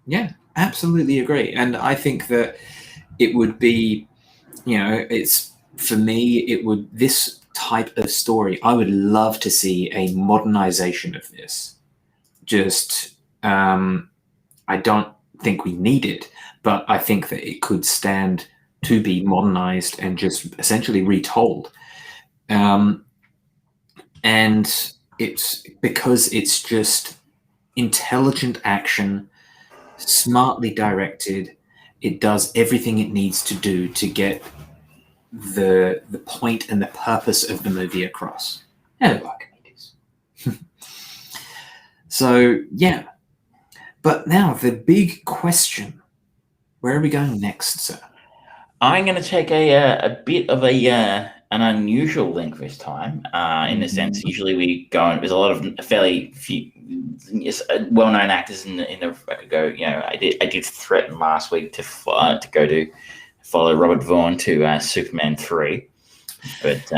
Yeah, absolutely agree. And I think that it would be, it's, for me, this type of story, I would love to see a modernization of this. Just, I don't think we need it, but I think that it could stand to be modernized and just essentially retold. And it's because it's just intelligent action, smartly directed. It does everything it needs to do to get the point and the purpose of the movie across. Hello, Archimedes. So, yeah. But now, the big question. Where are we going next, sir? I'm going to take a bit of an unusual link this time, in the sense, usually we go, there's a lot of fairly few well-known actors in the I could go, I did threaten last week to go to follow Robert Vaughn to Superman 3. But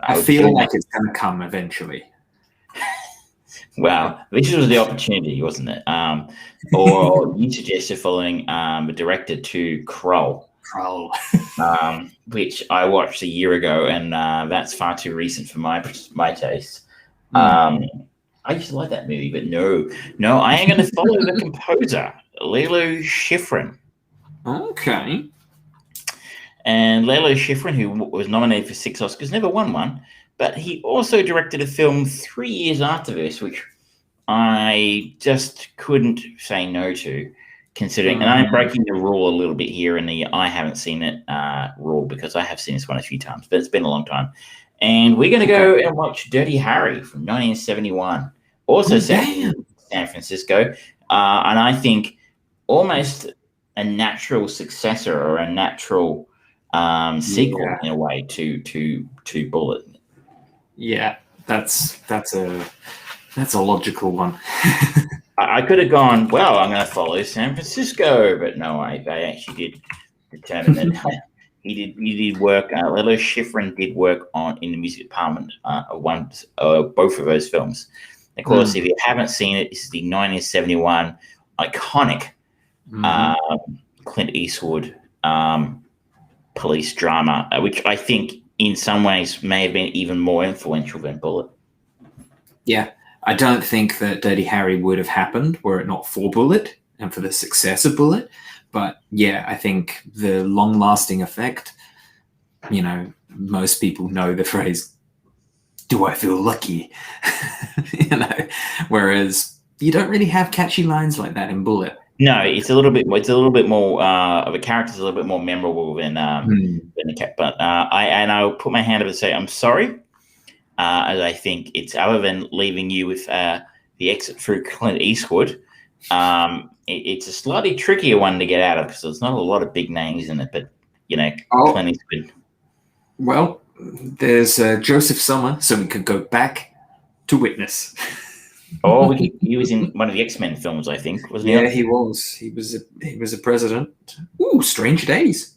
I feel like it's going to come eventually. Well, this was the opportunity, wasn't it? Or you suggested following a director to Kroll, which I watched a year ago, and that's far too recent for my taste. I used to like that movie, but no, I am going to follow the composer, Lalo Schifrin. Okay. And Lalo Schifrin, who was nominated for 6 Oscars, never won one, but he also directed a film 3 years after this, which I just couldn't say no to, considering, and I'm breaking the rule a little bit here in the I haven't seen it rule, because I have seen this one a few times, but it's been a long time. And we're going to go and watch Dirty Harry from 1971, also set in San Francisco. And I think almost a natural successor or a natural sequel in a way to Bullitt. Yeah, that's a logical one. I could have gone, well, I'm going to follow San Francisco, but no, I actually did determine that he did work. Lalo Schifrin did work in the music department of both of those films. Of course, if you haven't seen it, this is the 1971 iconic Clint Eastwood police drama, which I think in some ways may have been even more influential than Bullitt. Yeah, I don't think that Dirty Harry would have happened were it not for Bullitt and for the success of Bullitt. But yeah, I think the long-lasting effect, most people know the phrase, "Do I feel lucky?" Whereas you don't really have catchy lines like that in Bullitt. No, it's a little bit more of a character's a little bit more memorable than the cat. But I'll put my hand up and say I'm sorry, as I think it's, other than leaving you with the exit through Clint Eastwood, it's a slightly trickier one to get out of because there's not a lot of big names in it. But Clint Eastwood. Well, there's Joseph Sommer, so we could go back to Witness. Oh, he was in one of the X-Men films, I think, wasn't he? Yeah, he was. He was a president. Ooh, Strange Days.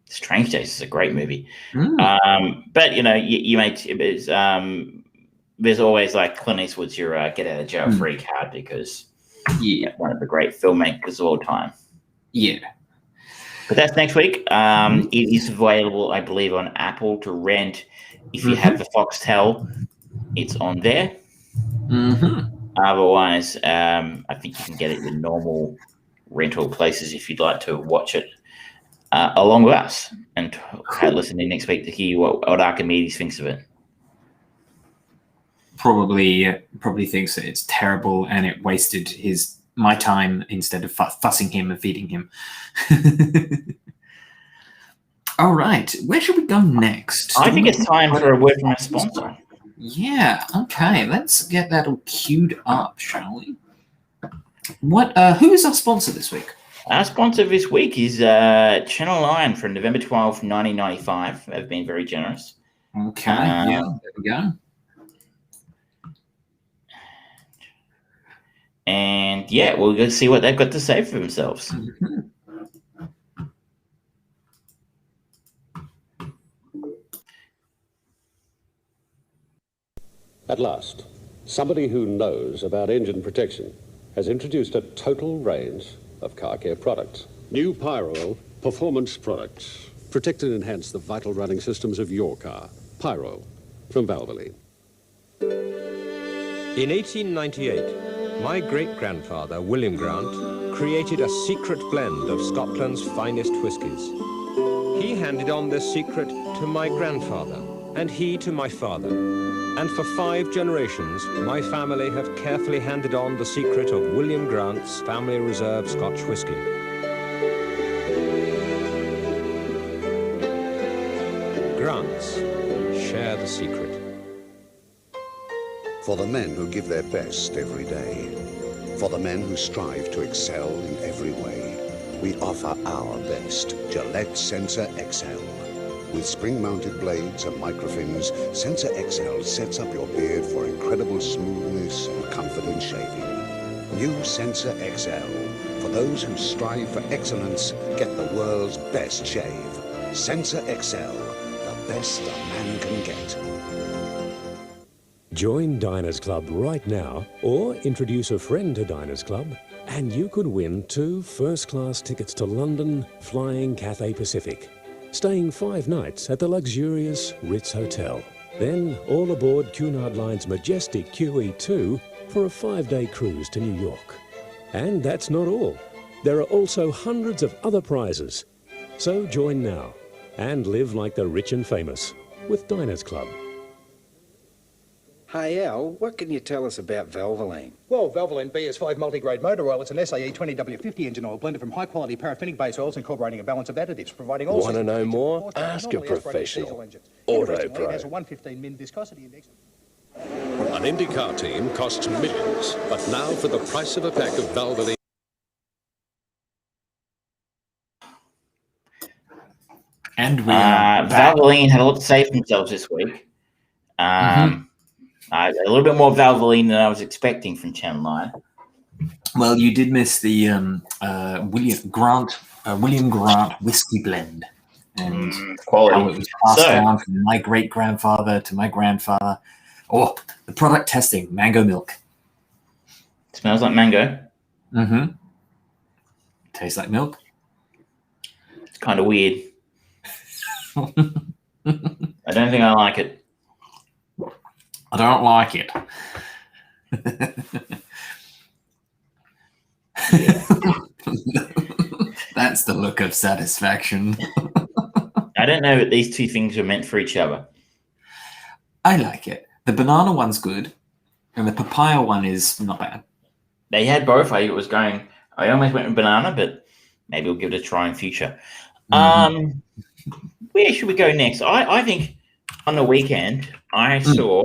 Strange Days is a great movie. But you may. There's always like Clint Eastwood's your get out of jail free card, because one of the great filmmakers of all time. Yeah. But that's next week. It is available, I believe, on Apple to rent. If you have the Foxtel, it's on there. Otherwise, I think you can get it in normal rental places if you'd like to watch it along with us, and listen in next week to hear what Archimedes thinks of it. Probably thinks that it's terrible and it wasted my time instead of fussing him and feeding him. All right, where should we go next? I think it's time for a word from our sponsor. Yeah, okay, let's get that all queued up, shall we? Who is our sponsor this week? Our sponsor this week is Channel 9 from November 12, 1995. They've been very generous. Okay, there we go. And we'll go see what they've got to say for themselves. At last, somebody who knows about engine protection has introduced a total range of car care products. New Pyro performance products. Protect and enhance the vital running systems of your car. Pyro from Valvoline. In 1898, my great-grandfather, William Grant, created a secret blend of Scotland's finest whiskies. He handed on this secret to my grandfather, and he to my father. And for 5 generations, my family have carefully handed on the secret of William Grant's Family Reserve Scotch whisky. Grant's, share the secret. For the men who give their best every day, for the men who strive to excel in every way, we offer our best Gillette Sensor XL. With spring-mounted blades and microfins, Sensor XL sets up your beard for incredible smoothness and comfort in shaving. New Sensor XL. For those who strive for excellence, get the world's best shave. Sensor XL, the best a man can get. Join Diners Club right now, or introduce a friend to Diners Club, and you could win 2 first-class tickets to London flying Cathay Pacific, staying 5 nights at the luxurious Ritz Hotel. Then all aboard Cunard Line's majestic QE2 for a 5-day cruise to New York. And that's not all. There are also hundreds of other prizes. So join now and live like the rich and famous with Diners Club. Hey Al, what can you tell us about Valvoline? Well, Valvoline BS5 multi-grade motor oil. It's an SAE 20W50 engine oil blended from high-quality paraffinic base oils, incorporating a balance of additives, providing all... Want to know more? Ask a professional. Auto Pro. It has a 115 min viscosity index. An IndyCar team costs millions, but now for the price of a pack of Valvoline. And we Valvoline had a lot to say for themselves this week. A little bit more Valvoline than I was expecting from Channel 9. Well, you did miss the William Grant whiskey blend, and quality. How it was passed down from my great-grandfather to my grandfather. Oh, the product testing, mango milk. Smells like mango. Mm-hmm. Tastes like milk. It's kind of weird. I don't think I like it. I don't like it. That's the look of satisfaction. I don't know that these two things are meant for each other. I like it. The banana one's good, and the papaya one is not bad. They had both. I almost went with banana, but maybe we'll give it a try in future. Where should we go next? I think on the weekend I saw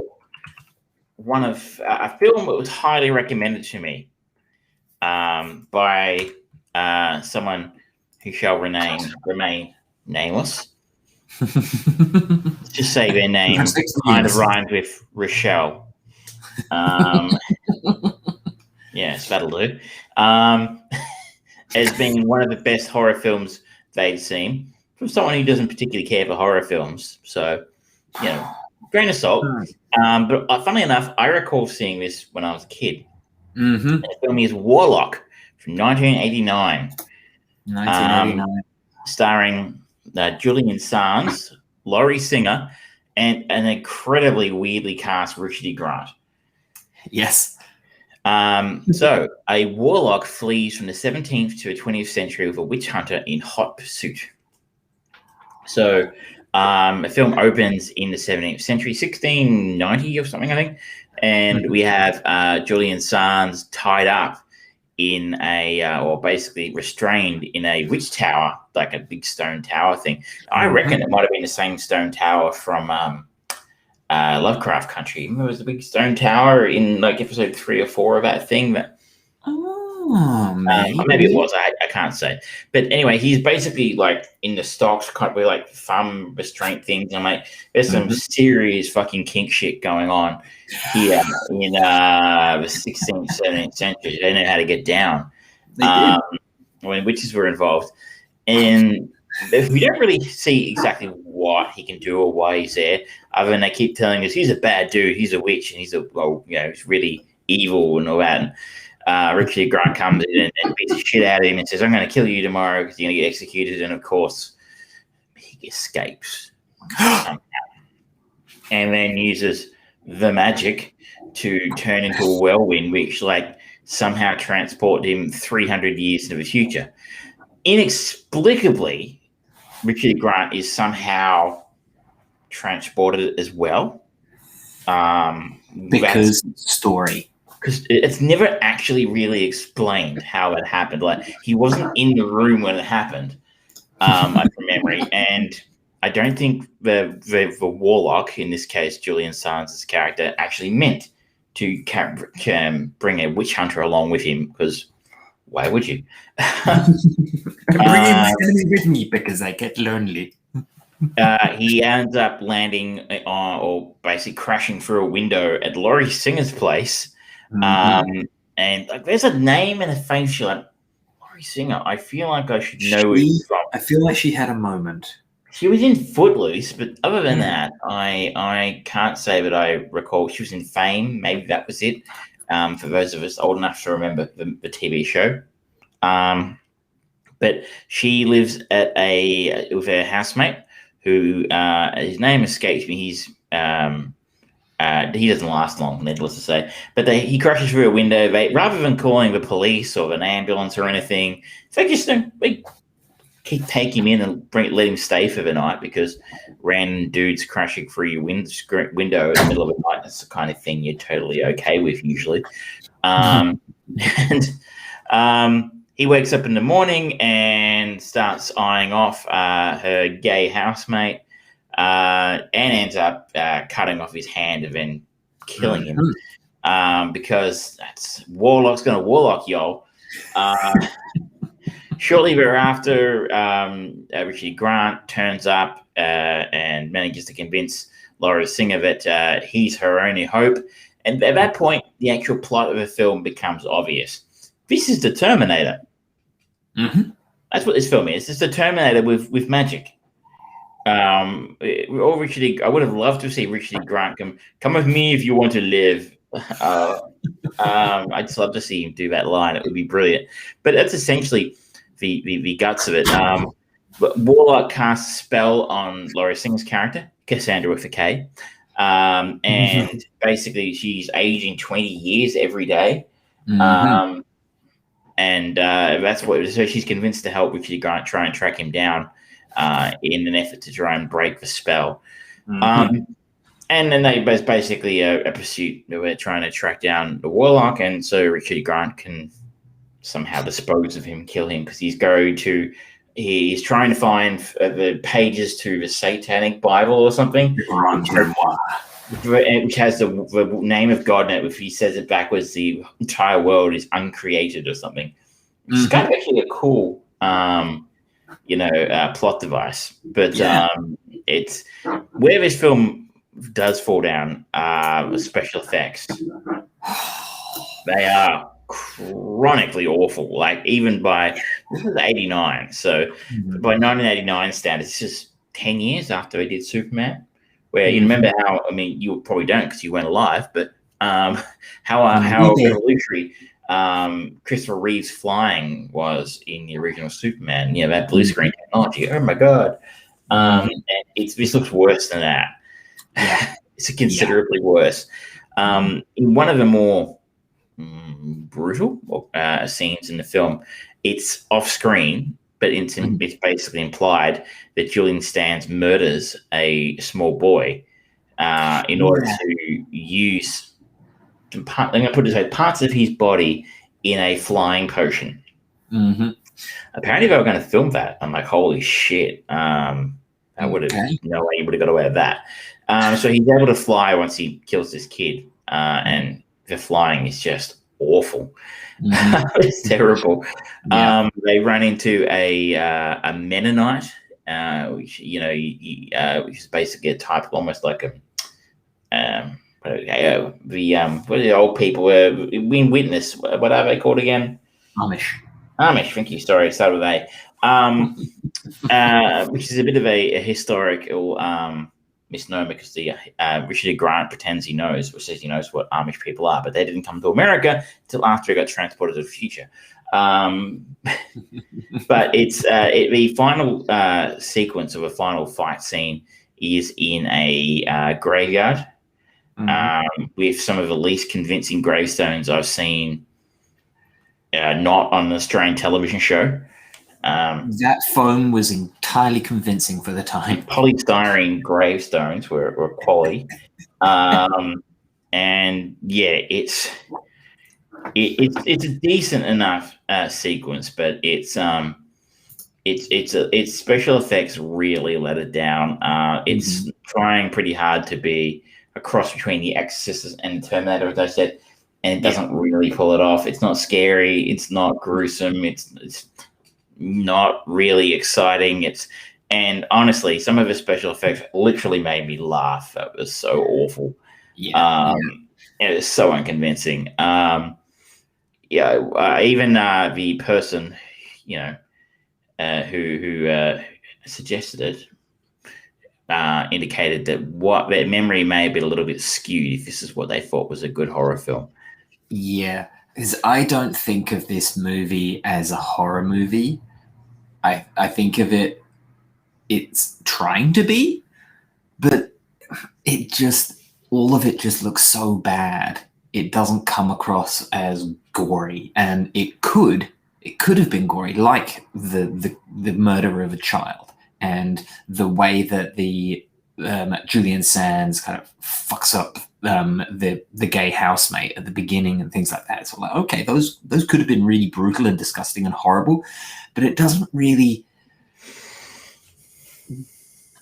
one of a film that was highly recommended to me by someone who shall remain nameless. Just say their name kind of rhymes with Rochelle. Yes, that'll do. As being one of the best horror films they'd seen from someone who doesn't particularly care for horror films. So, grain of salt. But funnily enough, I recall seeing this when I was a kid. Mm-hmm. And the film is Warlock from 1989. 1989. Starring Julian Sands, Laurie Singer, and an incredibly weirdly cast Richard E. Grant. Yes. So a warlock flees from the 17th to the 20th century with a witch hunter in hot pursuit. So the film opens in the 17th century, 1690 or something, I think. And we have Julian Sands tied up in or basically restrained in a witch tower, like a big stone tower thing. I reckon it might have been the same stone tower from Lovecraft Country. Remember, it was the big stone tower in like episode 3 or 4 of that thing that. Maybe it was. I can't say. But anyway, he's basically like in the stocks, kind of with like thumb restraint things. I'm like, there's some serious fucking kink shit going on here in the 16th, 17th century. They know how to get down when witches were involved. And we don't really see exactly what he can do or why he's there, other than they keep telling us he's a bad dude, he's a witch, and he's he's really evil and all that. And Richard E. Grant comes in and beats the shit out of him and says, "I'm going to kill you tomorrow because you're going to get executed." And of course, he escapes somehow, and then uses the magic to turn into a whirlwind, which somehow transported him 300 years into the future. Inexplicably, Richard E. Grant is somehow transported as well. Because story. Because it's never actually really explained how it happened. Like, he wasn't in the room when it happened, from memory. And I don't think the warlock, in this case, Julian Sands' character, actually meant to bring a witch hunter along with him, because why would you? Bring him with me because I get lonely. He ends up landing or basically crashing through a window at Laurie Singer's place. And there's a name and a face. You're like, Laurie Singer. I feel like I should know it from. I feel like she had a moment. She was in Footloose, but other than that, I can't say that I recall. She was in Fame. Maybe that was it. For those of us old enough to remember the TV show. But she lives with her housemate, who his name escapes me. He doesn't last long, needless to say. But he crashes through a window. Rather than calling the police or an ambulance or anything, they just take him in and let him stay for the night, because random dudes crashing through your window in the middle of the night, that's the kind of thing you're totally okay with usually. And he wakes up in the morning and starts eyeing off her gay housemate, and ends up cutting off his hand and then killing him, because that's Warlock's going to Warlock, y'all. Shortly thereafter, Richard Grant turns up and manages to convince Laurie Singer that he's her only hope. And at that point, the actual plot of the film becomes obvious. This is the Terminator. Mm-hmm. That's what this film is. It's the Terminator with magic. I would have loved to see Richard Grant come with me if you want to live. I'd just love to see him do that line. It would be brilliant. But that's essentially the guts of it. But Warlock casts a spell on Laurie Singer's character, Cassandra with a K. And basically she's aging 20 years every day. And that's so she's convinced to help Richard Grant try and track him down in an effort to try and break the spell. And then they basically a pursuit where they're trying to track down the Warlock, and so Richard Grant can somehow dispose of him, kill him, because he's trying to find the pages to the Satanic Bible or something, which has the name of God in it. If he says it backwards, the entire world is uncreated or something. Which is kind of actually a cool, plot device. But it's where this film does fall down special effects. They are chronically awful. Like even by this was 89, so by 1989 standards, this is 10 years after they did Superman. Where you remember how? I mean, you probably don't because you weren't alive. But how revolutionary Christopher Reeve's flying was in the original Superman. You know, that blue screen technology. Oh my god! And this looks worse than that. It's considerably worse. In one of the more brutal scenes in the film, it's off screen, but it's basically implied that Julian Sands murders a small boy in order to use I'm going to put it this way, parts of his body in a flying potion. Apparently they were going to film that. I'm like, holy shit. I would have no way he would have got away with that. So he's able to fly once he kills this kid, and the flying is just awful. It's terrible. They run into a Mennonite, which is basically a type of almost like what are the old people in Witness? What are they called again? Amish. Thank you. Sorry, start with A. Which is a bit of a historical misnomer, because the Richard Grant pretends he knows, or says he knows what Amish people are, but they didn't come to America until after he got transported to the future. But it's the final sequence of a final fight scene is in a graveyard with some of the least convincing gravestones I've seen, not on an Australian television show. That foam was entirely convincing for the time. Polystyrene gravestones were quality. And yeah, it's a decent enough sequence, but it's special effects really let it down. It's trying pretty hard to be a cross between The Exorcist and Terminator, as I said, and it doesn't really pull it off. It's not scary. It's not gruesome. It's not really exciting. And honestly, some of the special effects literally made me laugh. That was so awful. It was so unconvincing. Even the person who suggested it, indicated that what their memory may have been a little bit skewed if this is what they thought was a good horror film. Yeah, because I don't think of this movie as a horror movie. I think of it's trying to be, but all of it just looks so bad. It doesn't come across as gory, and it could have been gory, like the murder of a child, and the way that the Julian Sands kind of fucks up the gay housemate at the beginning and things like that. It's like, okay, those could have been really brutal and disgusting and horrible, but it doesn't really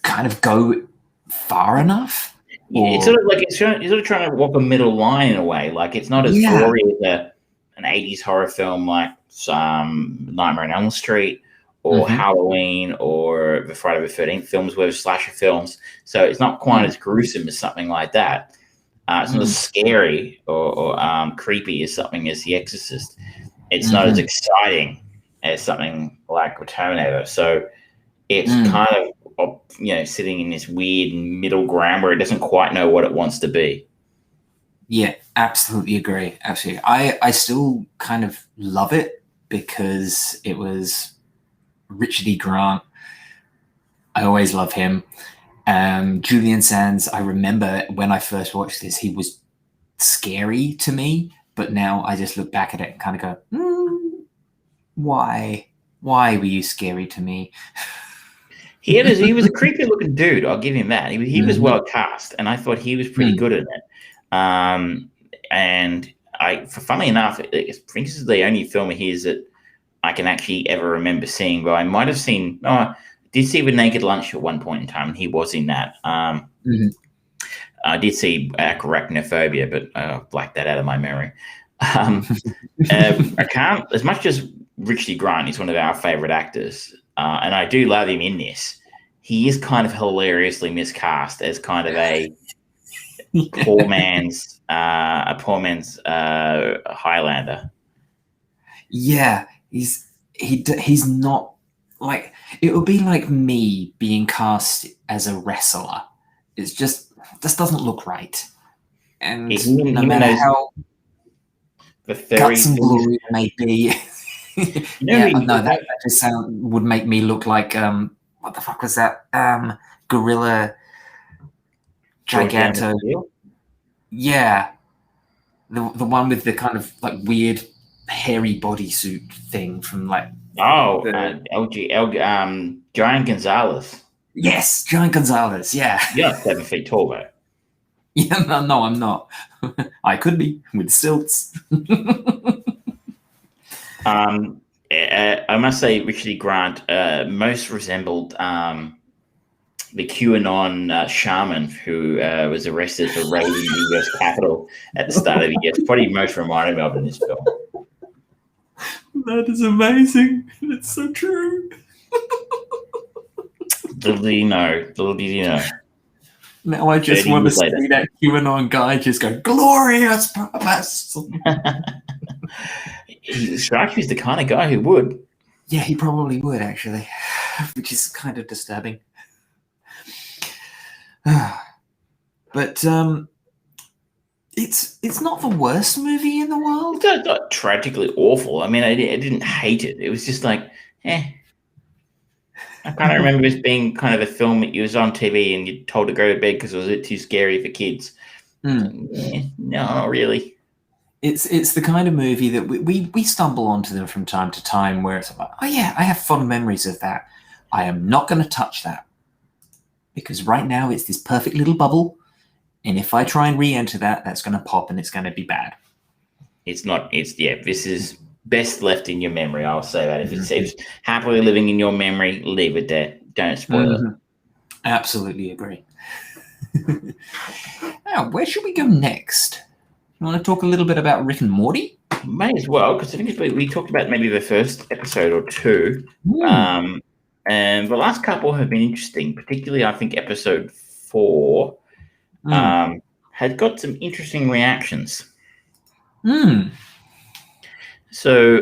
kind of go far enough. It's sort of like it's sort of trying to walk a middle line in a way. Like it's not as gory as an 80s horror film like Nightmare on Elm Street or Halloween or the Friday the 13th films, where slasher films. So it's not quite as gruesome as something like that. It's not as scary or creepy as something as The Exorcist. It's not as exciting as something like Terminator. So it's kind of sitting in this weird middle ground where it doesn't quite know what it wants to be. Yeah, absolutely agree. Absolutely. I still kind of love it because it was Richard E. Grant. I always love him. Julian Sands, I remember when I first watched this, he was scary to me, but now I just look back at it and kind of go, why were you scary to me? He was a creepy looking dude. I'll give him that. He was well cast, and I thought he was pretty good at it. And funnily enough, I think this is the only film of his that I can actually ever remember seeing. But I might have seen. I did see The Naked Lunch at one point in time, and he was in that. I did see Arachnophobia, but I blacked that out of my memory. I can't, as much as Richard E. Grant is one of our favorite actors. And I do love him in this. He is kind of hilariously miscast as kind of a poor man's Highlander. Yeah, he's not like, it would be like me being cast as a wrestler. It's just doesn't look right. And no matter how guts and glory may be. That just would make me look like what the fuck was that? Gorilla Giganto. Yeah, the one with the kind of like weird hairy bodysuit thing from like Giant Gonzalez. Yes, Giant Gonzalez. Yeah, you're 7 feet tall, though. Yeah, no, I'm not. I could be with stilts. I must say, Richard E. Grant most resembled the QAnon shaman who was arrested for raiding the U.S. Capitol at the start of the year. It's probably most reminded me of in this film. That is amazing. It's so true. Little did you know. Now I just want to see that QAnon guy just go, glorious purpose. He strikes me as the kind of guy who would. Yeah, he probably would, actually, which is kind of disturbing. But it's not the worst movie in the world. It's not tragically awful. I mean, I didn't hate it. It was just like, I kind of remember this being kind of a film that you was on TV and you're told to go to bed because it was a bit too scary for kids. No, not really. It's the kind of movie that we stumble onto them from time to time where it's like, oh yeah, I have fond memories of that. I am not going to touch that because right now it's this perfect little bubble, and if I try and re-enter that, that's going to pop and it's going to be bad. This is best left in your memory. I'll say that. If it's happily living in your memory, leave it there. Don't spoil it. Absolutely agree. Now, where should we go next? You want to talk a little bit about Rick and Morty? May as well, because I think we talked about maybe the first episode or two. And the last couple have been interesting, particularly I think episode 4 had got some interesting reactions. So,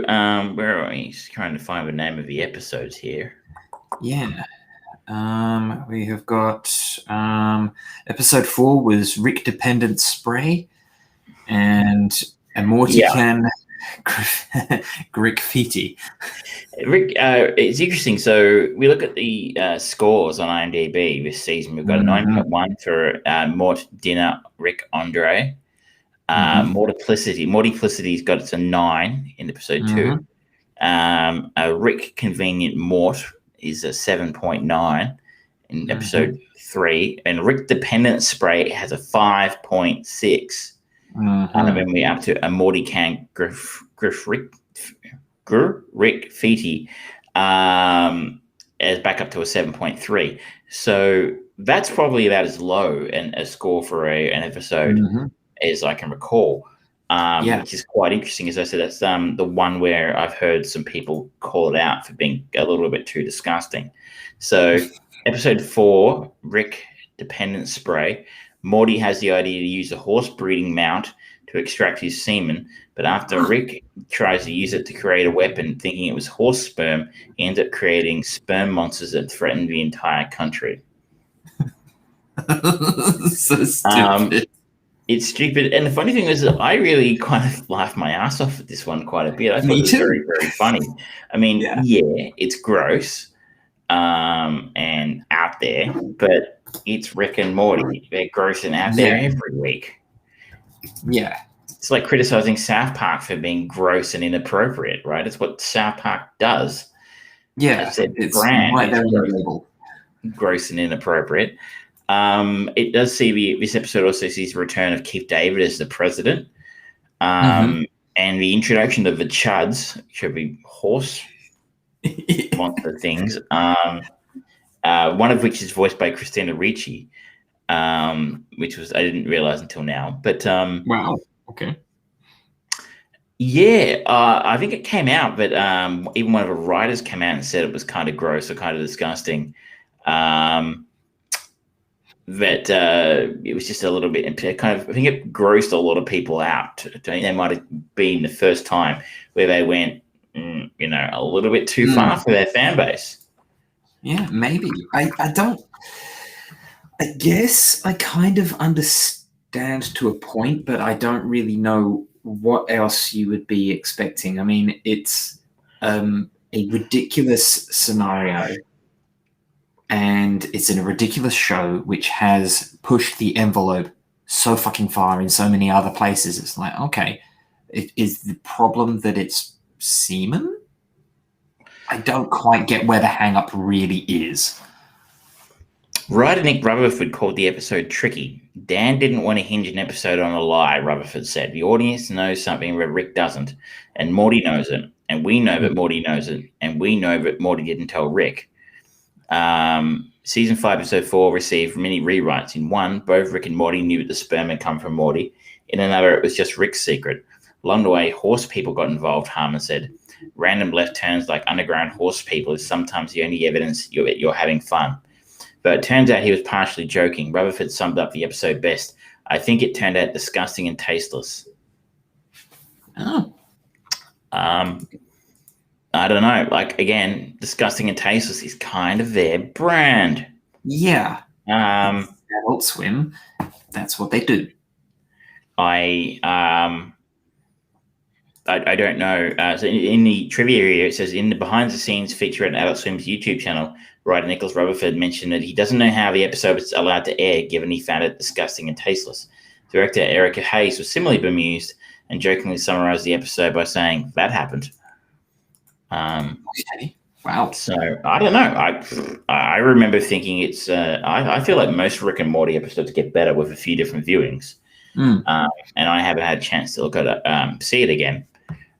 where are we? Just trying to find the name of the episodes here. Yeah. We have got episode 4 was Rick Dependent Spray and Emoticon Graffiti. Rick, it's interesting. So we look at the scores on IMDb this season. We've got a 9.1 for Mort, Dinner, Rick, Andre. Mortiplicity's got it's a 9 in episode 2. Rick Convenient Mort is a 7.9 in episode 3, and Rick Dependent Spray has a 5.6. And then we're up to a Emoticon Rick Feety as back up to a 7.3. So that's probably about as low a score for an episode as I can recall, which is quite interesting. As I said, that's the one where I've heard some people call it out for being a little bit too disgusting. So episode 4, Rick Dependent Spray. Morty has the idea to use a horse breeding mount to extract his semen, but after Rick tries to use it to create a weapon, thinking it was horse sperm, he ends up creating sperm monsters that threaten the entire country. So stupid. It's stupid. And the funny thing is that I really kind of laughed my ass off at this one quite a bit. I thought it was very, very funny. I mean, it's gross and out there, but it's Rick and Morty. They're gross and out there every week. Yeah. It's like criticizing South Park for being gross and inappropriate, right? It's what South Park does. Yeah. It's brand. Right there in the label. Gross and inappropriate. It does see this episode also sees the return of Keith David as the president, and the introduction of the Chuds, should be horse monster things. One of which is voiced by Christina Ricci, which was I didn't realize until now. But wow, okay, yeah, I think it came out, but even one of the writers came out and said it was kind of gross or kind of disgusting. That it was just a little bit kind of, I think it grossed a lot of people out. They might have been the first time where they went, a little bit too far for their fan base. Yeah, maybe. I guess I kind of understand to a point, but I don't really know what else you would be expecting. I mean, it's a ridiculous scenario. And it's in a ridiculous show which has pushed the envelope so fucking far in so many other places. It's like, okay, is the problem that it's semen? I don't quite get where the hang-up really is. Writer Nick Rutherford called the episode tricky. Dan didn't want to hinge an episode on a lie, Rutherford said. The audience knows something that Rick doesn't, and Morty knows it, and we know that Morty knows it, and we know that Morty didn't tell Rick. Season 5, episode 4 received many rewrites. In one, both Rick and Morty knew that the sperm had come from Morty. In another, it was just Rick's secret. Along the way, horse people got involved, Harmon said. Random left turns like underground horse people is sometimes the only evidence you're having fun. But it turns out he was partially joking. Rutherford summed up the episode best. I think it turned out disgusting and tasteless. Oh. I don't know. Like, again, disgusting and tasteless is kind of their brand. Yeah. Adult Swim, that's what they do. I don't know. So in the trivia area, it says in the behind-the-scenes feature at Adult Swim's YouTube channel, writer Nicholas Rutherford mentioned that he doesn't know how the episode was allowed to air, given he found it disgusting and tasteless. Director Erica Hayes was similarly bemused and jokingly summarized the episode by saying, "That happened." Okay. Wow. So I don't know. I remember thinking it's. I feel like most Rick and Morty episodes get better with a few different viewings, and I haven't had a chance to look at it, see it again.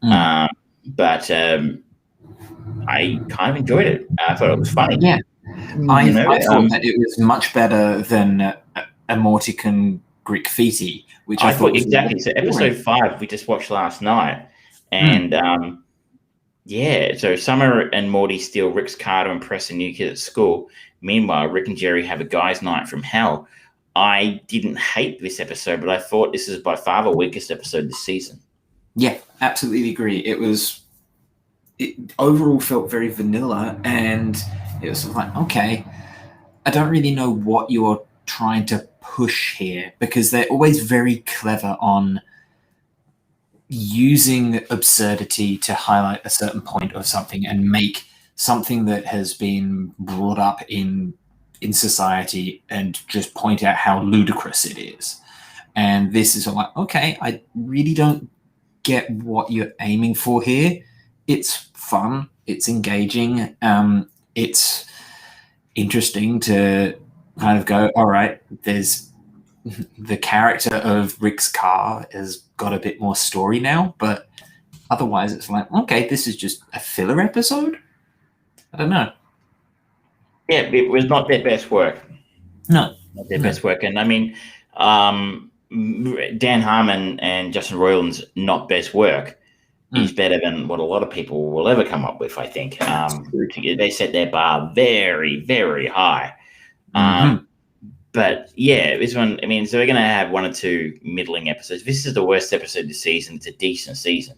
But I kind of enjoyed it. I thought it was funny. Yeah, I thought that it was much better than Emoticon Graffiti, which I thought was exactly. So episode 5 we just watched last night, and yeah. So Summer and Morty steal Rick's car to impress a new kid at school. Meanwhile, Rick and Jerry have a guy's night from hell. I didn't hate this episode, but I thought this is by far the weakest episode this season. Yeah, absolutely agree. It overall felt very vanilla, and it was sort of like, okay, I don't really know what you're trying to push here, because they're always very clever on using absurdity to highlight a certain point of something and make something that has been brought up in society and just point out how ludicrous it is. And this is like, okay, I really don't get what you're aiming for here. It's fun, it's engaging, it's interesting to kind of go, all right, there's the character of Rick's car has got a bit more story now, but otherwise it's like, okay, this is just a filler episode. I don't know. Yeah, it was not their best work. No, not their best work. And I mean, Dan Harmon and Justin Roiland's not best work is better than what a lot of people will ever come up with, I think. They set their bar very, very high. But yeah, this one, I mean, so we're going to have 1 or 2 middling episodes. This is the worst episode this season. It's a decent season.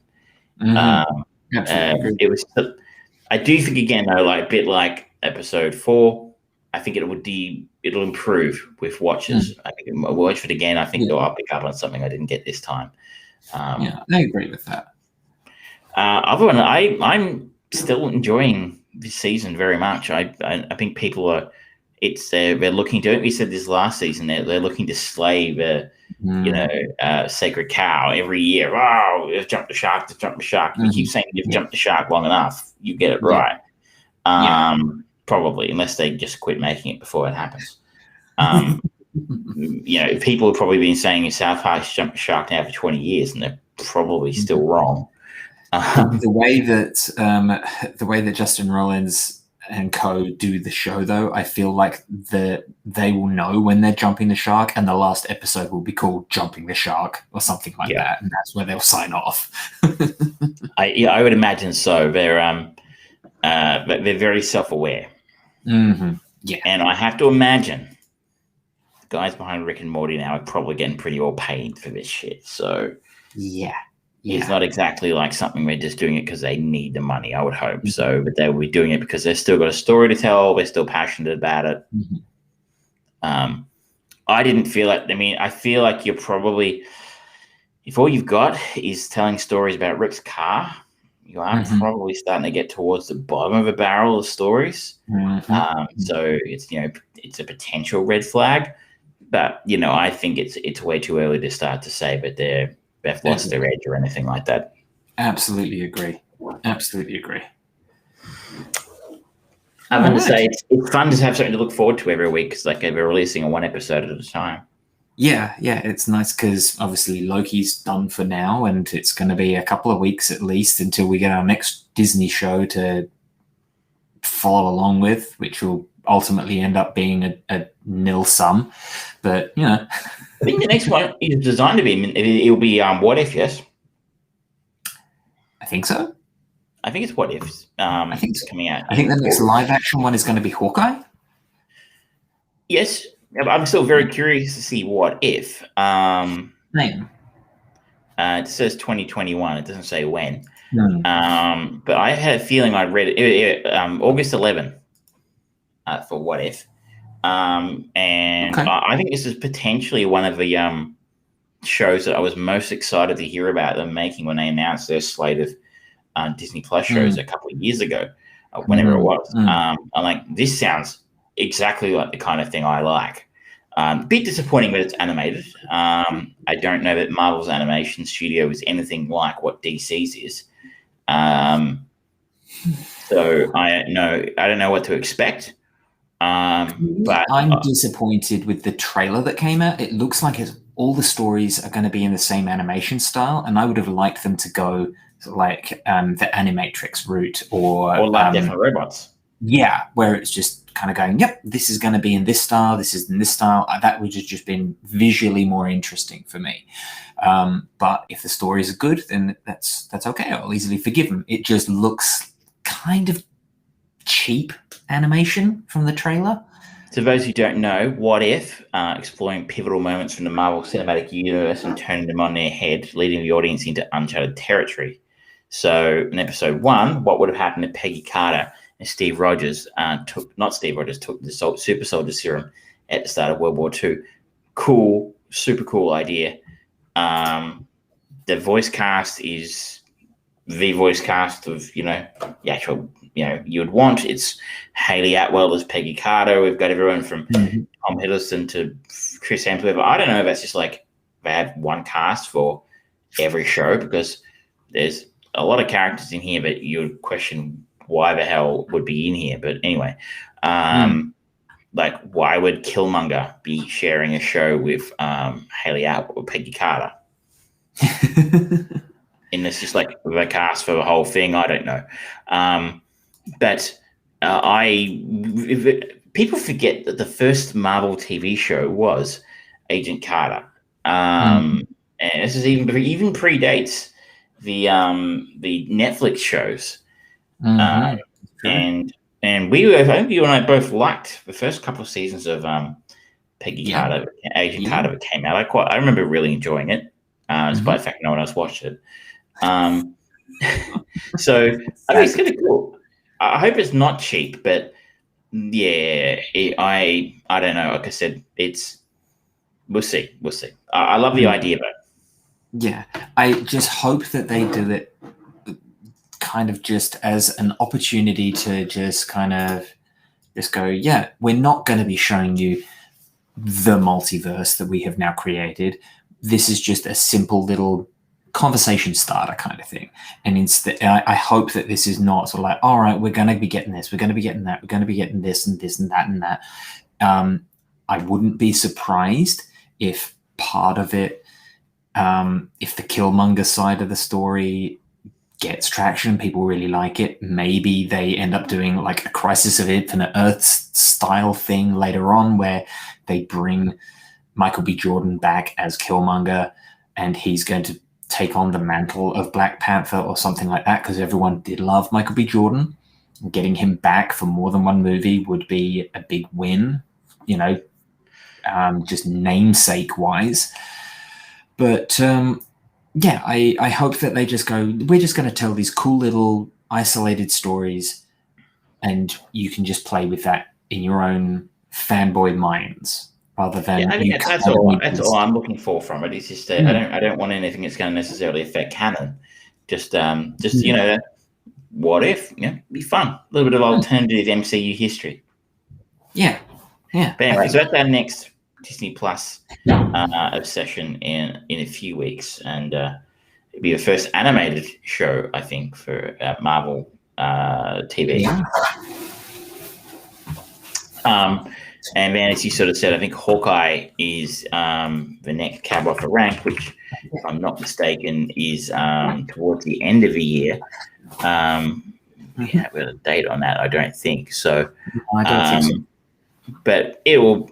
It was. I do think, again, though, like a bit like episode 4, I think it'll improve with watches. I think I'll watch it again. I think I'll pick up on something I didn't get this time. I agree with that. Other than I'm still enjoying this season very much. I think people are. They're looking to. We said this last season. They're looking to slay the sacred cow every year. Oh, they've jumped the shark. They've jumped the shark. You keep saying you've jumped the shark long enough, you get it right. Probably, unless they just quit making it before it happens. People have probably been saying South Park's jumped the shark now for 20 years, and they're probably still wrong. The way that Justin Rollins and co do the show, though, I feel like they will know when they're jumping the shark, and the last episode will be called "Jumping the Shark" or something like that, and that's where they'll sign off. I would imagine so. They're very self-aware. Yeah, and I have to imagine the guys behind Rick and Morty now are probably getting pretty well paid for this shit. So it's not exactly like something they're just doing it because they need the money, I would hope. So, but they will be doing it because they've still got a story to tell. They're still passionate about it. I didn't feel it. I mean, I feel like you're probably, if all you've got is telling stories about Rick's car, you are probably starting to get towards the bottom of a barrel of stories. So it's a potential red flag, but I think it's way too early to start to say, but they've lost their edge or anything like that. Absolutely agree. I'm going to say it's fun to have something to look forward to every week, because they're releasing 1 episode at a time. Yeah, it's nice because obviously Loki's done for now, and it's going to be a couple of weeks at least until we get our next Disney show to follow along with, which will ultimately end up being a nil sum. But I think the next one is designed to be. It'll be What If? Yes, I think so. I think it's What If. I think it's coming out. I think the next live action one is going to be Hawkeye. Yes, I'm still very curious to see What If. It says 2021. It doesn't say when. But I had a feeling I read it August 11 for What If. I think this is potentially one of the shows that I was most excited to hear about them making when they announced their slate of Disney Plus shows a couple of years ago, whenever it was. I'm like, this sounds exactly like the kind of thing I like. A bit disappointing that it's animated. I don't know that Marvel's animation studio is anything like what DC's is. So I don't know what to expect. But I'm disappointed with the trailer that came out. It looks like all the stories are going to be in the same animation style, and I would have liked them to go like the Animatrix route or like Death and Robots. Yeah, where it's just kind of going, yep, this is going to be in this style, this is in this style. That would have just been visually more interesting for me. But if the stories are good, then that's okay. I'll easily forgive them. It just looks kind of cheap animation from the trailer. To those who don't know, What If, exploring pivotal moments from the Marvel Cinematic Universe and turning them on their head, leading the audience into uncharted territory. So in episode 1, what would have happened if Peggy Carter and Steve Rogers took the super soldier serum at the start of World War II? Cool, super cool idea. The voice cast is the voice cast of, the actual, you would want. It's Hayley Atwell as Peggy Carter. We've got everyone from Tom Hiddleston to Chris Hemsworth. I don't know if that's just like they have one cast for every show, because there's a lot of characters in here, but you would question why the hell would be in here. But anyway, like, why would Killmonger be sharing a show with Hayley Atwell or Peggy Carter? And it's just like the cast for the whole thing. I don't know. But people forget that the first Marvel TV show was Agent Carter. And this is even predates the Netflix shows. And I think you and I both liked the first couple of seasons of Peggy Carter, Agent Carter, that came out. I remember really enjoying it, despite the fact no one else watched it. So I think it's gonna be cool. I hope it's not cheap, but I don't know. Like I said, we'll see. I love the idea, but I just hope that they do it kind of just as an opportunity to just kind of just go, we're not going to be showing you the multiverse that we have now created. This is just a simple little conversation starter kind of thing. And instead, I hope that this is not sort of like, all right, we're going to be getting this, we're going to be getting that, we're going to be getting this and this and that and that. I wouldn't be surprised if part of it, if the Killmonger side of the story gets traction, people really like it, maybe they end up doing like a Crisis of Infinite Earths style thing later on, where they bring Michael B. Jordan back as Killmonger, and he's going to take on the mantle of Black Panther or something like that, because everyone did love Michael B. Jordan. Getting him back for more than one movie would be a big win, just namesake wise. But I hope that they just go, we're just going to tell these cool little isolated stories, and you can just play with that in your own fanboy minds, rather than. I think that's all I'm looking for from it. It's just I don't want anything that's going to necessarily affect canon. Just what if? Be fun. A little bit of alternative MCU history. Yeah. But anyway, so that's our next Disney Plus obsession in a few weeks, and it'll be the first animated show, I think, for Marvel TV. Yeah. And then, as you sort of said, I think Hawkeye is the next cab off the rank, which, if I'm not mistaken, is towards the end of the year. We haven't got a date on that, I don't think. So, I don't think so. But it will.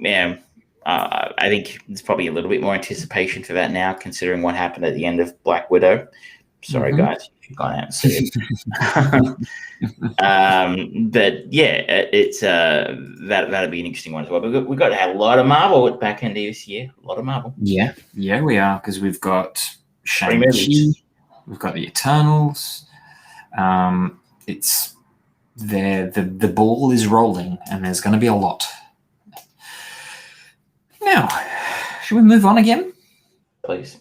I think there's probably a little bit more anticipation for that now, considering what happened at the end of Black Widow. Sorry, guys, if you've gone out and seen it. But it's that'll be an interesting one as well. We've got to have a lot of Marvel at the back end of this year. A lot of Marvel. Yeah, we are, because we've got Shang-Chi, we've got the Eternals. It's there. The ball is rolling, and there's going to be a lot. Now, should we move on again? Please.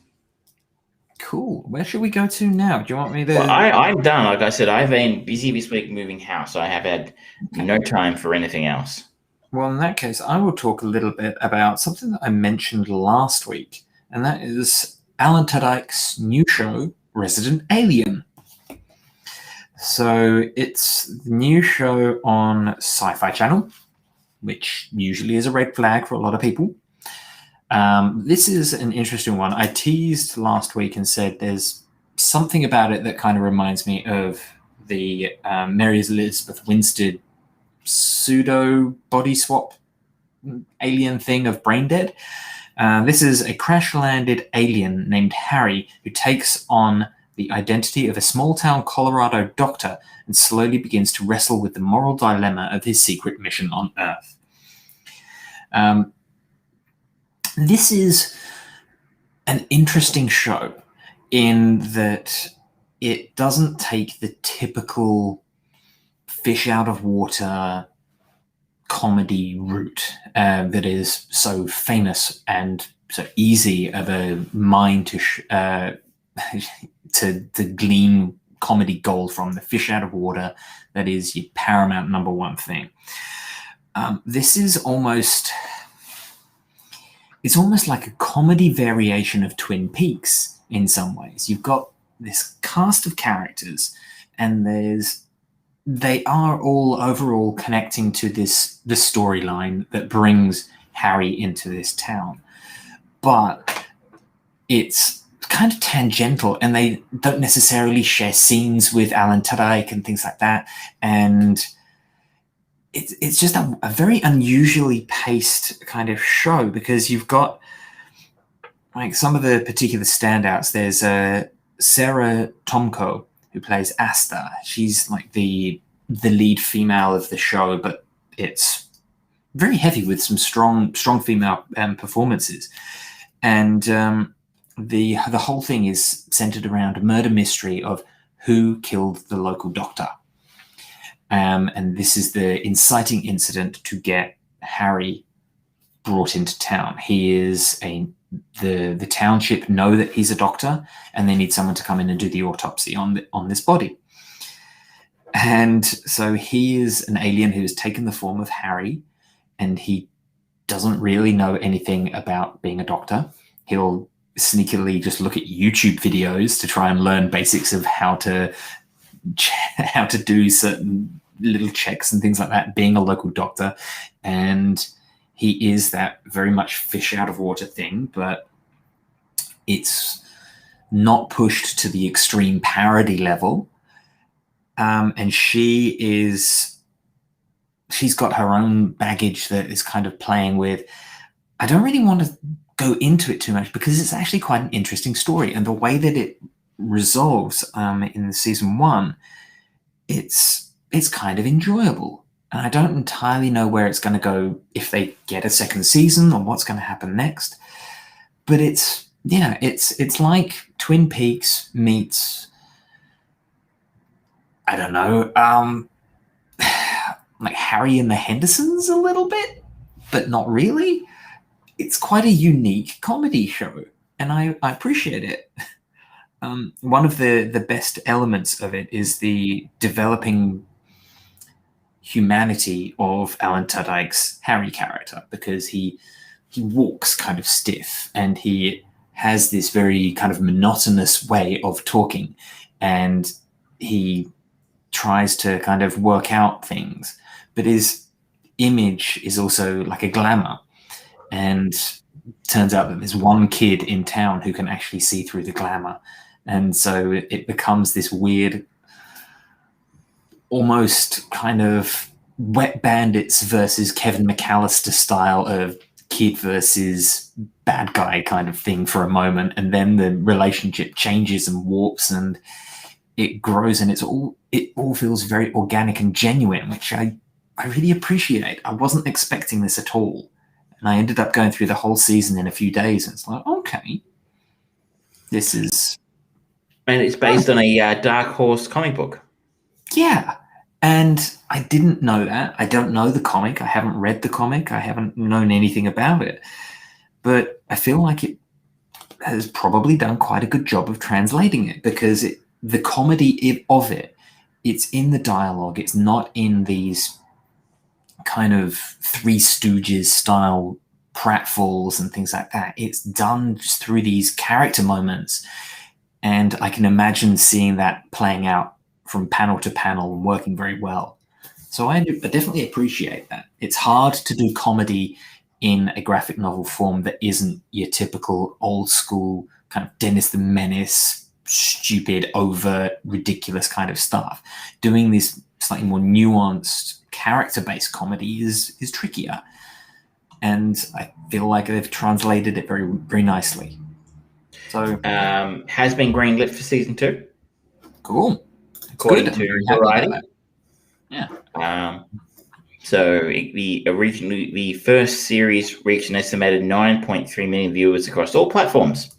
Cool. Where should we go to now? Do you want me to? Well, I'm done. Like I said, I've been busy this week moving house. I have had no time for anything else. Well, in that case, I will talk a little bit about something that I mentioned last week, and that is Alan Tudyk's new show, Resident Alien. So it's the new show on Sci-Fi Channel, which usually is a red flag for a lot of people. This is an interesting one. I teased last week and said there's something about it that kind of reminds me of the Mary Elizabeth Winstead pseudo body swap alien thing of Braindead. This is a crash-landed alien named Harry who takes on the identity of a small-town Colorado doctor and slowly begins to wrestle with the moral dilemma of his secret mission on Earth. This is an interesting show in that it doesn't take the typical fish out of water comedy route that is so famous and so easy of a mind to glean comedy gold from. The fish out of water, that is your paramount number one thing. This is almost like a comedy variation of Twin Peaks in some ways. You've got this cast of characters, and they are all overall connecting to the storyline that brings Harry into this town. But it's kind of tangential, and they don't necessarily share scenes with Alan Tudyk and things like that. And it's just a very unusually paced kind of show, because you've got like some of the particular standouts. There's Sarah Tomko, who plays Asta. She's like the lead female of the show, but it's very heavy with some strong female performances. And the whole thing is centered around a murder mystery of who killed the local doctor. And this is the inciting incident to get Harry brought into town. He is the township know that he's a doctor, and they need someone to come in and do the autopsy on this body. And so he is an alien who has taken the form of Harry, and he doesn't really know anything about being a doctor. He'll sneakily just look at YouTube videos to try and learn basics of how to do certain little checks and things like that, being a local doctor. And he is that very much fish out of water thing, but it's not pushed to the extreme parody level. And she's got her own baggage that is kind of playing with. I don't really want to go into it too much, because it's actually quite an interesting story, and the way that it resolves in season 1, it's kind of enjoyable. And I don't entirely know where it's going to go, if they get a second season, or what's going to happen next. But it's like Twin Peaks meets, I don't know, like Harry and the Hendersons a little bit, but not really. It's quite a unique comedy show, and I appreciate it. One of the best elements of it is the developing humanity of Alan Tudyk's Harry character, because he walks kind of stiff, and he has this very kind of monotonous way of talking, and he tries to kind of work out things, but his image is also like a glamour. And turns out that there's one kid in town who can actually see through the glamour, and so it becomes this weird, almost kind of Wet Bandits versus Kevin McAllister style of kid versus bad guy kind of thing for a moment, and then the relationship changes and warps, and it grows, and it all feels very organic and genuine, which I really appreciate. I wasn't expecting this at all, and I ended up going through the whole season in a few days, and it's like, okay, this is... And it's based on a Dark Horse comic book. Yeah, and I didn't know that. I don't know the comic. I haven't read the comic. I haven't known anything about it. But I feel like it has probably done quite a good job of translating it, because the comedy of it, it's in the dialogue. It's not in these kind of Three Stooges style pratfalls and things like that. It's done just through these character moments. And I can imagine seeing that playing out from panel to panel and working very well. So I definitely appreciate that. It's hard to do comedy in a graphic novel form that isn't your typical old school kind of Dennis the Menace, stupid, overt, ridiculous kind of stuff. Doing this slightly more nuanced, character-based comedy is trickier. And I feel like they've translated it very, very nicely. So has been greenlit for season 2. Cool. According to Variety. Yeah. So the first series reached an estimated 9.3 million viewers across all platforms.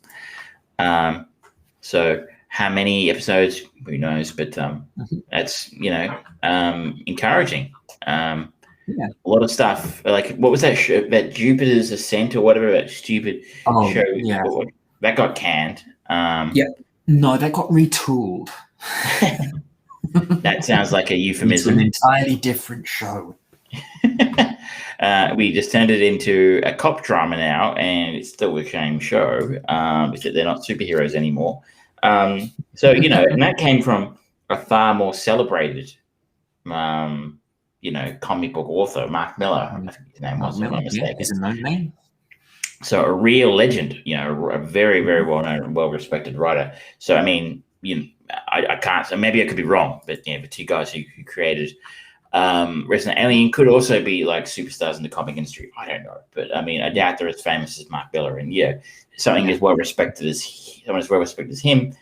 So how many episodes? Who knows? But that's encouraging. A lot of stuff. Like what was that show? That Jupiter's Ascent or whatever. That stupid show. Yeah. That got canned. No, that got retooled. That sounds like a euphemism. It's an entirely different show. We just turned it into a cop drama now, and it's still the same show, except they're not superheroes anymore. So, and that came from a far more celebrated, comic book author, Mark Miller. I think his name was, if I'm not mistaken. Is a known name. So a real legend, a very, very well-known, well-respected writer. So, I mean, I can't, so maybe I could be wrong, but the two guys who created Resident Alien could also be like superstars in the comic industry. I don't know, but I mean, I doubt they're as famous as Mark Miller. And something as well respected as him,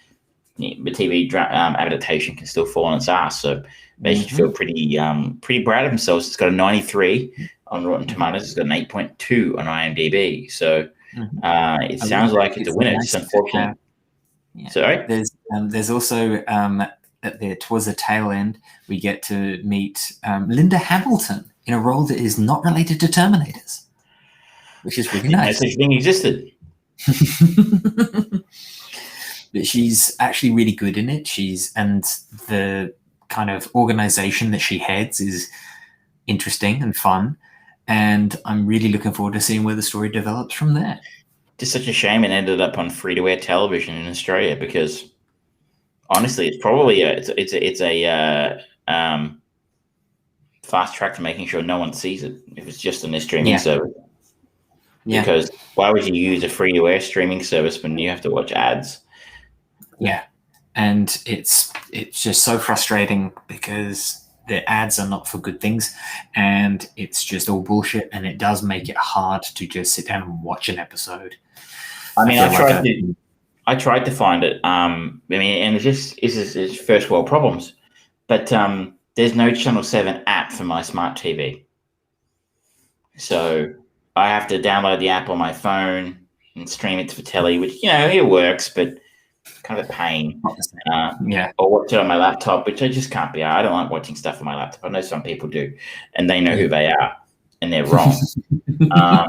the TV adaptation can still fall on its ass. So they should feel pretty proud of themselves. It's got a 93 on Rotten Tomatoes. It's got an 8.2 on IMDb. So it sounds like it's a winner. It's unfortunate. Sorry. There's also towards the tail end, we get to meet Linda Hamilton in a role that is not related to Terminators, which is really nice. No such thing existed. But she's actually really good in it. And the kind of organization that she heads is interesting and fun. And I'm really looking forward to seeing where the story develops from there. Just such a shame it ended up on free-to-air television in Australia, because honestly, it's probably it's a fast track to making sure no one sees it if it's just on a streaming service. Yeah. Because why would you use a free-to-air streaming service when you have to watch ads? Yeah, and it's just so frustrating because the ads are not for good things, and it's just all bullshit, and it does make it hard to just sit down and watch an episode. I mean, I tried to find it. And it's first world problems, but there's no Channel 7 app for my smart TV, so I have to download the app on my phone and stream it to the telly, which it works, but kind of a pain. Or watch it on my laptop, which I just can't be. I don't like watching stuff on my laptop. I know some people do, and they know who they are, and they're wrong. I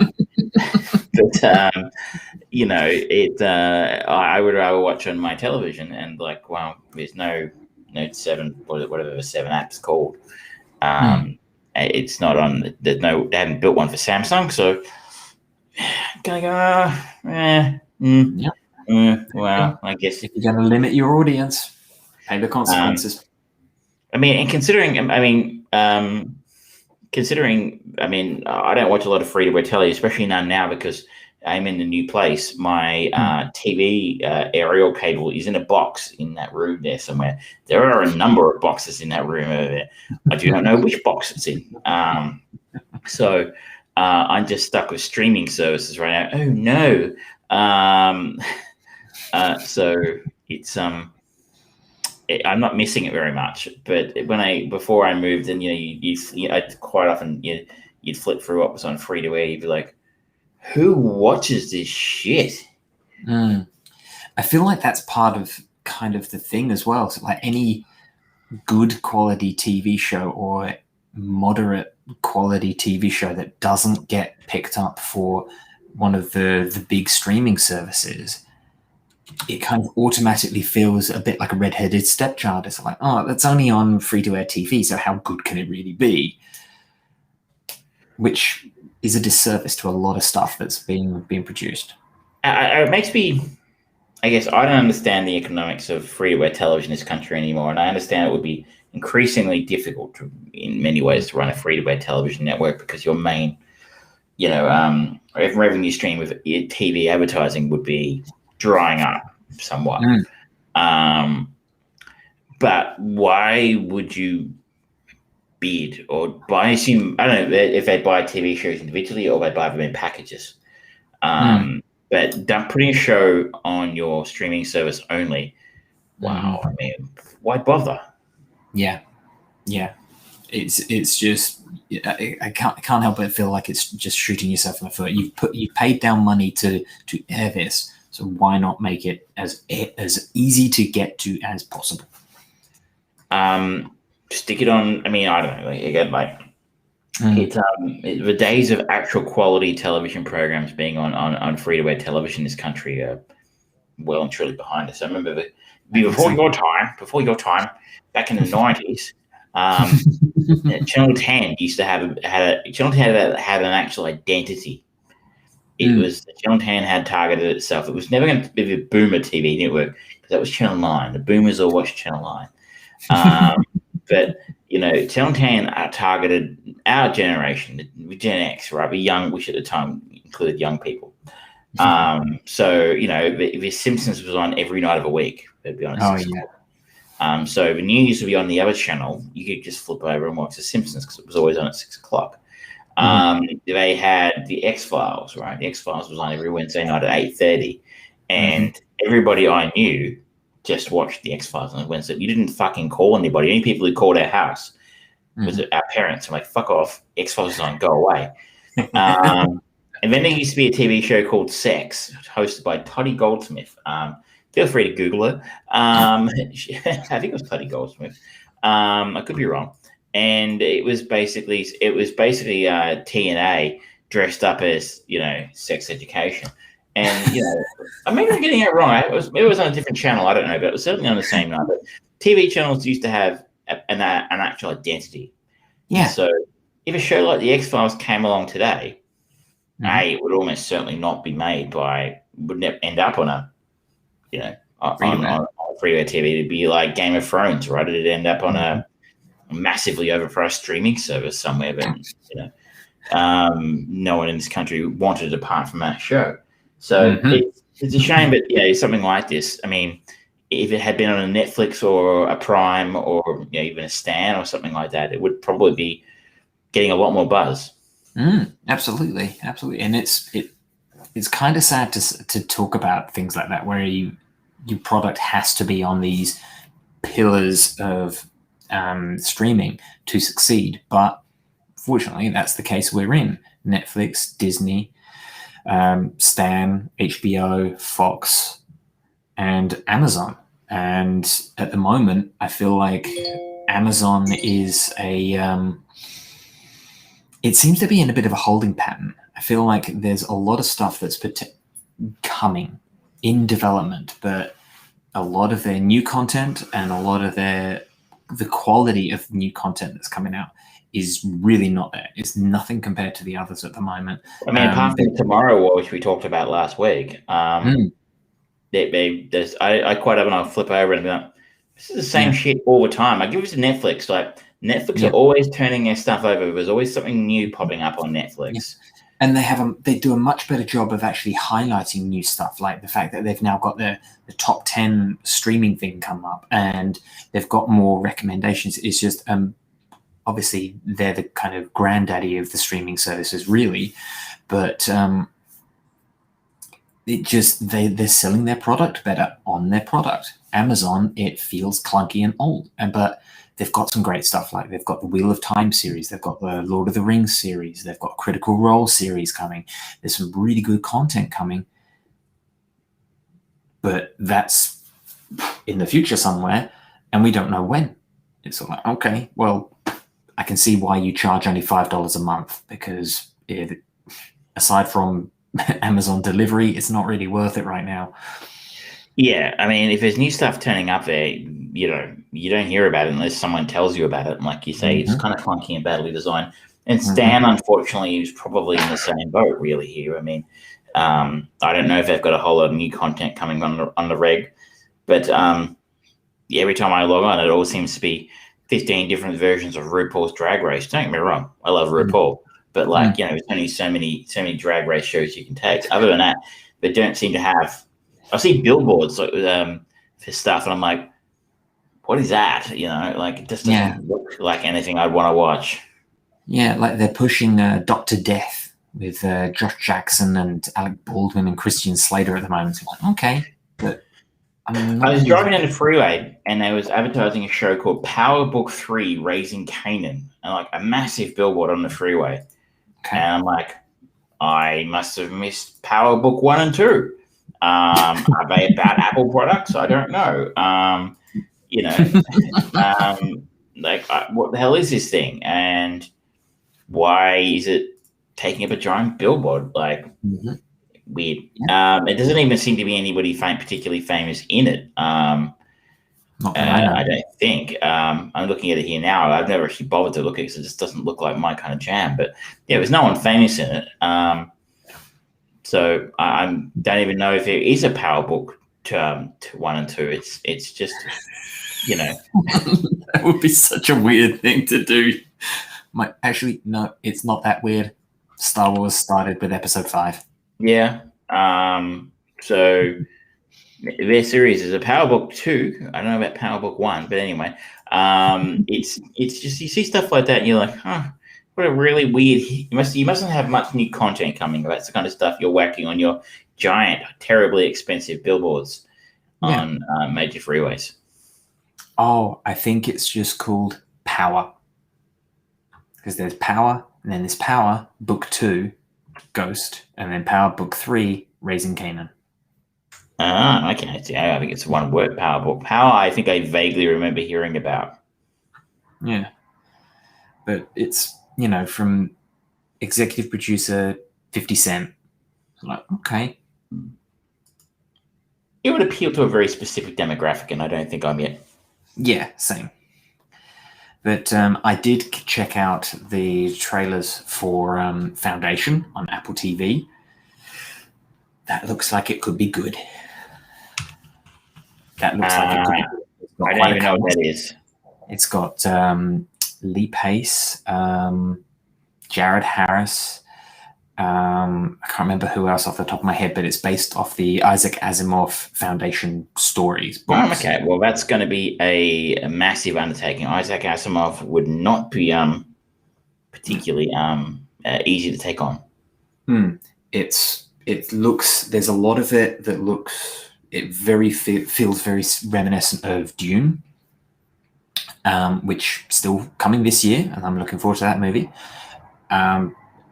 would rather watch on my television, and there's no 7, whatever the 7 app's called. It's not on. They haven't built one for Samsung, so gonna go. Well, I guess if you're going to limit your audience, pay the consequences. I don't watch a lot of free-to-air telly, especially none now because I'm in a new place. My TV aerial cable is in a box in that room there somewhere. There are a number of boxes in that room over there. I do not know which box it's in. So I'm just stuck with streaming services right now. Oh no. So it's I'm not missing it very much, but before I moved, and I'd quite often you'd flip through what was on free to air. You'd be like, who watches this shit? I feel like that's part of kind of the thing as well. So like any good quality TV show or moderate quality TV show that doesn't get picked up for one of the big streaming services, it kind of automatically feels a bit like a redheaded stepchild. It's like, oh, that's only on free-to-air TV, so how good can it really be? Which is a disservice to a lot of stuff that's being produced. It makes me, I guess, I don't understand the economics of free-to-air television in this country anymore, and I understand it would be increasingly difficult in many ways to run a free-to-air television network because your main, revenue stream with TV advertising would be drying up somewhat. But why would you bid or buy? I don't know if they buy TV shows individually or they buy them in packages. But putting a show on your streaming service only, wow, I mean, why bother? Yeah. It's just I can't help but feel like it's just shooting yourself in the foot. You've paid down money to air this, so why not make it as easy to get to as possible? Stick it on. I mean, I don't know. Like, again, it's the days of actual quality television programs being on free-to-air television in this country are well and truly behind us. I remember before your time, back in the 90s, Channel 10 used to have Channel 10 had an actual identity. It was Channel 10 had targeted itself. It was never going to be the Boomer TV network because that was Channel 9. The Boomers all watched Channel 9. But Channel 10 targeted our generation, Gen X, right? Which at the time included young people. So the Simpsons was on every night of the week. They'd be on 6 o'clock. So the news would be on the other channel. You could just flip over and watch the Simpsons because it was always on at 6 o'clock. They had the X-Files, right? The X-Files was on every Wednesday night at 8:30, and everybody I knew just watched the X-Files on Wednesday. You didn't fucking call anybody. Only people who called our house was our parents. I'm like, fuck off. X-Files is on. Go away. And then there used to be a TV show called Sex, hosted by Toddy Goldsmith. Feel free to Google it. I think it was Toddy Goldsmith. I could be wrong. And it was basically TNA dressed up as sex education. And I may be getting it wrong. It was on a different channel. I don't know, but it was certainly on the same night. But TV channels used to have an actual identity. Yeah. So if a show like the X-Files came along today, it would almost certainly not be made would end up on a on free-to-air TV. It'd be like Game of Thrones, right? It'd end up on a massively overpriced streaming service somewhere, but no one in this country wanted it apart from that show. So it's a shame, but something like this. I mean, if it had been on a Netflix or a Prime or even a Stan or something like that, it would probably be getting a lot more buzz. Absolutely, and it's kind of sad to talk about things like that, where your product has to be on these pillars of streaming to succeed. But fortunately, that's the case we're in. Netflix, Disney, Stan, HBO, Fox, and Amazon. And at the moment, I feel like Amazon is it seems to be in a bit of a holding pattern. I feel like there's a lot of stuff that's coming in development, but a lot of their new content and a lot of the quality of new content that's coming out is really not there. It's nothing compared to the others at the moment. I mean, apart from Tomorrow War, which we talked about last week, I quite often I'll flip over and be like, this is the same shit all the time. I give it to Netflix. Like, Netflix are always turning their stuff over. There's always something new popping up on Netflix. And they do a much better job of actually highlighting new stuff, like the fact that they've now got the top 10 streaming thing come up, and they've got more recommendations. It's just obviously they're the kind of granddaddy of the streaming services, really, but they're selling their product better on their product. Amazon, it feels clunky and old, but they've got some great stuff. Like they've got the Wheel of Time series, they've got the Lord of the Rings series, they've got Critical Role series coming. There's some really good content coming, but that's in the future somewhere, and we don't know when. It's sort of like, okay, well, I can see why you charge only $5 a month, because aside from Amazon delivery, it's not really worth it right now. Yeah, I mean, if there's new stuff turning up there, you don't hear about it unless someone tells you about it. And like you say, it's kind of clunky and badly designed. And Stan, unfortunately, is probably in the same boat really here. I mean, I don't know if they've got a whole lot of new content coming on the reg, but every time I log on, it all seems to be 15 different versions of RuPaul's Drag Race. Don't get me wrong, I love RuPaul, but there's only so many Drag Race shows you can take. Other than that, they don't seem to have. I see billboards for stuff, and I'm like, what is that? It just doesn't look like anything I'd want to watch. Yeah, like they're pushing Dr. Death with Josh Jackson and Alec Baldwin and Christian Slater at the moment. It's like, okay, but I was driving down the freeway and they was advertising a show called Power Book 3 Raising Canaan, and like a massive billboard on the freeway. Okay. And I'm like, I must have missed Power Book 1 and 2. Are they about Apple products? I don't know. What the hell is this thing? And why is it taking up a giant billboard? Like, weird. It doesn't even seem to be anybody particularly famous in it. I don't think. I'm looking at it here now. I've never actually bothered to look at it because it just doesn't look like my kind of jam. But yeah, there's no one famous in it. So I don't even know if there is a Power Book to 1 and 2. It's just, That would be such a weird thing to do. Actually, no, it's not that weird. Star Wars started with Episode 5. Yeah. So their series is a Power Book 2. I don't know about Power Book 1, but anyway, it's just, you see stuff like that and you're like, what a really weird, you mustn't have much new content coming. That's the kind of stuff you're whacking on your giant, terribly expensive billboards on major freeways. Oh, I think it's just called Power. Because there's Power, and then there's Power Book 2, Ghost, and then Power Book 3, Raising Canaan. Okay. See, I think it's one word, Power Book. Power, I think I vaguely remember hearing about. Yeah. But it's, from executive producer 50 Cent. Like, okay. It would appeal to a very specific demographic, and I don't think I'm yet. Yeah, same. But I did check out the trailers for Foundation on Apple TV. That looks like it could be good. That looks like it could be good. I don't even know what that is. It's got Lee Pace, Jared Harris. I can't remember who else off the top of my head, but it's based off the Isaac Asimov Foundation stories books. Okay, well, that's going to be a massive undertaking. Isaac Asimov would not be particularly easy to take on. It looks, there's a lot of it that looks, it feels very reminiscent of Dune, which still coming this year, and I'm looking forward to that movie.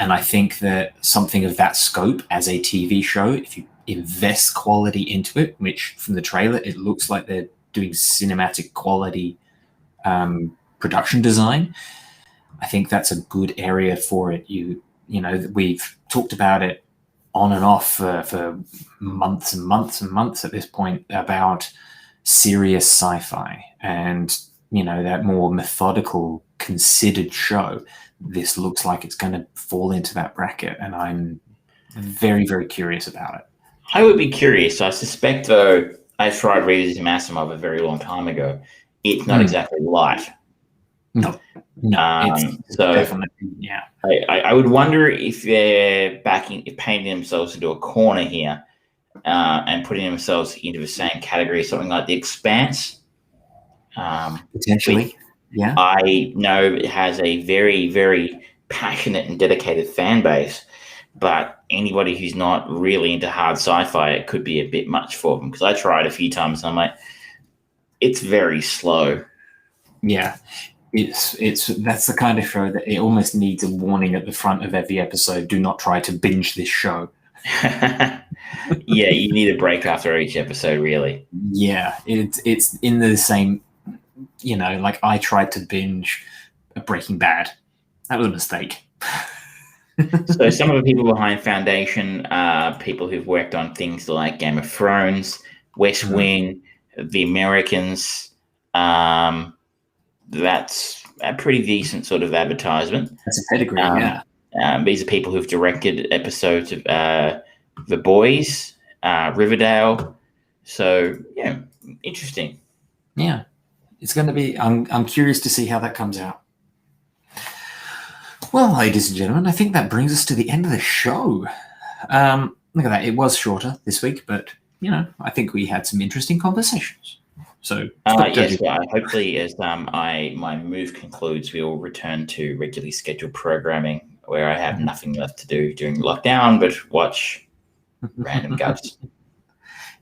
And I think that something of that scope as a TV show, if you invest quality into it, which from the trailer, it looks like they're doing cinematic quality production design, I think that's a good area for it. We've talked about it on and off for months and months and months at this point about serious sci-fi and, that more methodical, considered show. This looks like it's going to fall into that bracket, and I'm very, very curious about it. I would be curious. I suspect, though, I tried reading Asimov a very long time ago. It's not exactly light. No. So definitely, yeah. I would wonder if they're painting themselves into a corner here and putting themselves into the same category as something like The Expanse. Potentially. Yeah, I know it has a very, very passionate and dedicated fan base, but anybody who's not really into hard sci-fi, it could be a bit much for them. Because I tried a few times, and I'm like, it's very slow. Yeah, that's the kind of show that it almost needs a warning at the front of every episode. Do not try to binge this show. Yeah, you need a break after each episode, really. Yeah, it's in the same. Like I tried to binge Breaking Bad. That was a mistake. So some of the people behind Foundation are people who've worked on things like Game of Thrones, West Wing, The Americans. That's a pretty decent sort of advertisement. That's a pedigree, yeah. These are people who've directed episodes of The Boys, Riverdale. So, yeah, interesting. Yeah. It's going to be, I'm curious to see how that comes out. Well, ladies and gentlemen, I think that brings us to the end of the show. Look at that. It was shorter this week, but, I think we had some interesting conversations. So, hopefully as my move concludes, we will return to regularly scheduled programming where I have nothing left to do during lockdown but watch random guts.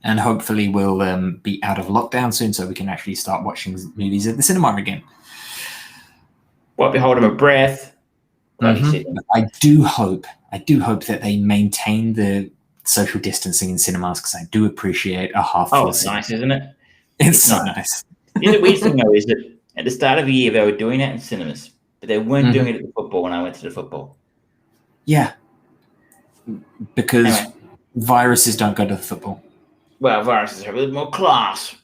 And hopefully we'll be out of lockdown soon so we can actually start watching movies at the cinema again. Won't be holding my breath. Mm-hmm. I do hope that they maintain the social distancing in cinemas, because I do appreciate a half full cinema. Nice, isn't it? It's so nice. The weird thing, though, is that at the start of the year, they were doing that in cinemas, but they weren't doing it at the football when I went to the football. Yeah. Because viruses don't go to the football. Well, viruses have a little more class.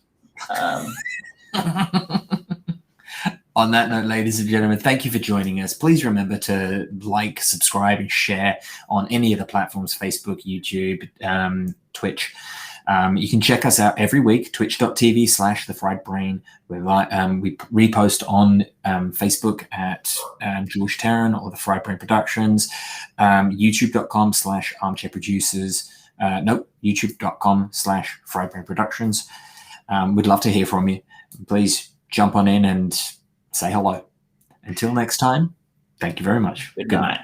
On that note, ladies and gentlemen, thank you for joining us. Please remember to like, subscribe, and share on any of the platforms, Facebook, YouTube, Twitch. You can check us out every week, twitch.tv/thefriedbrain. We repost on Facebook at George Tarrant or the Fried Brain Productions, youtube.com/armchair producers. youtube.com/Fried Brain Productions. We'd love to hear from you. Please jump on in and say hello. Until next time, thank you very much. Good night.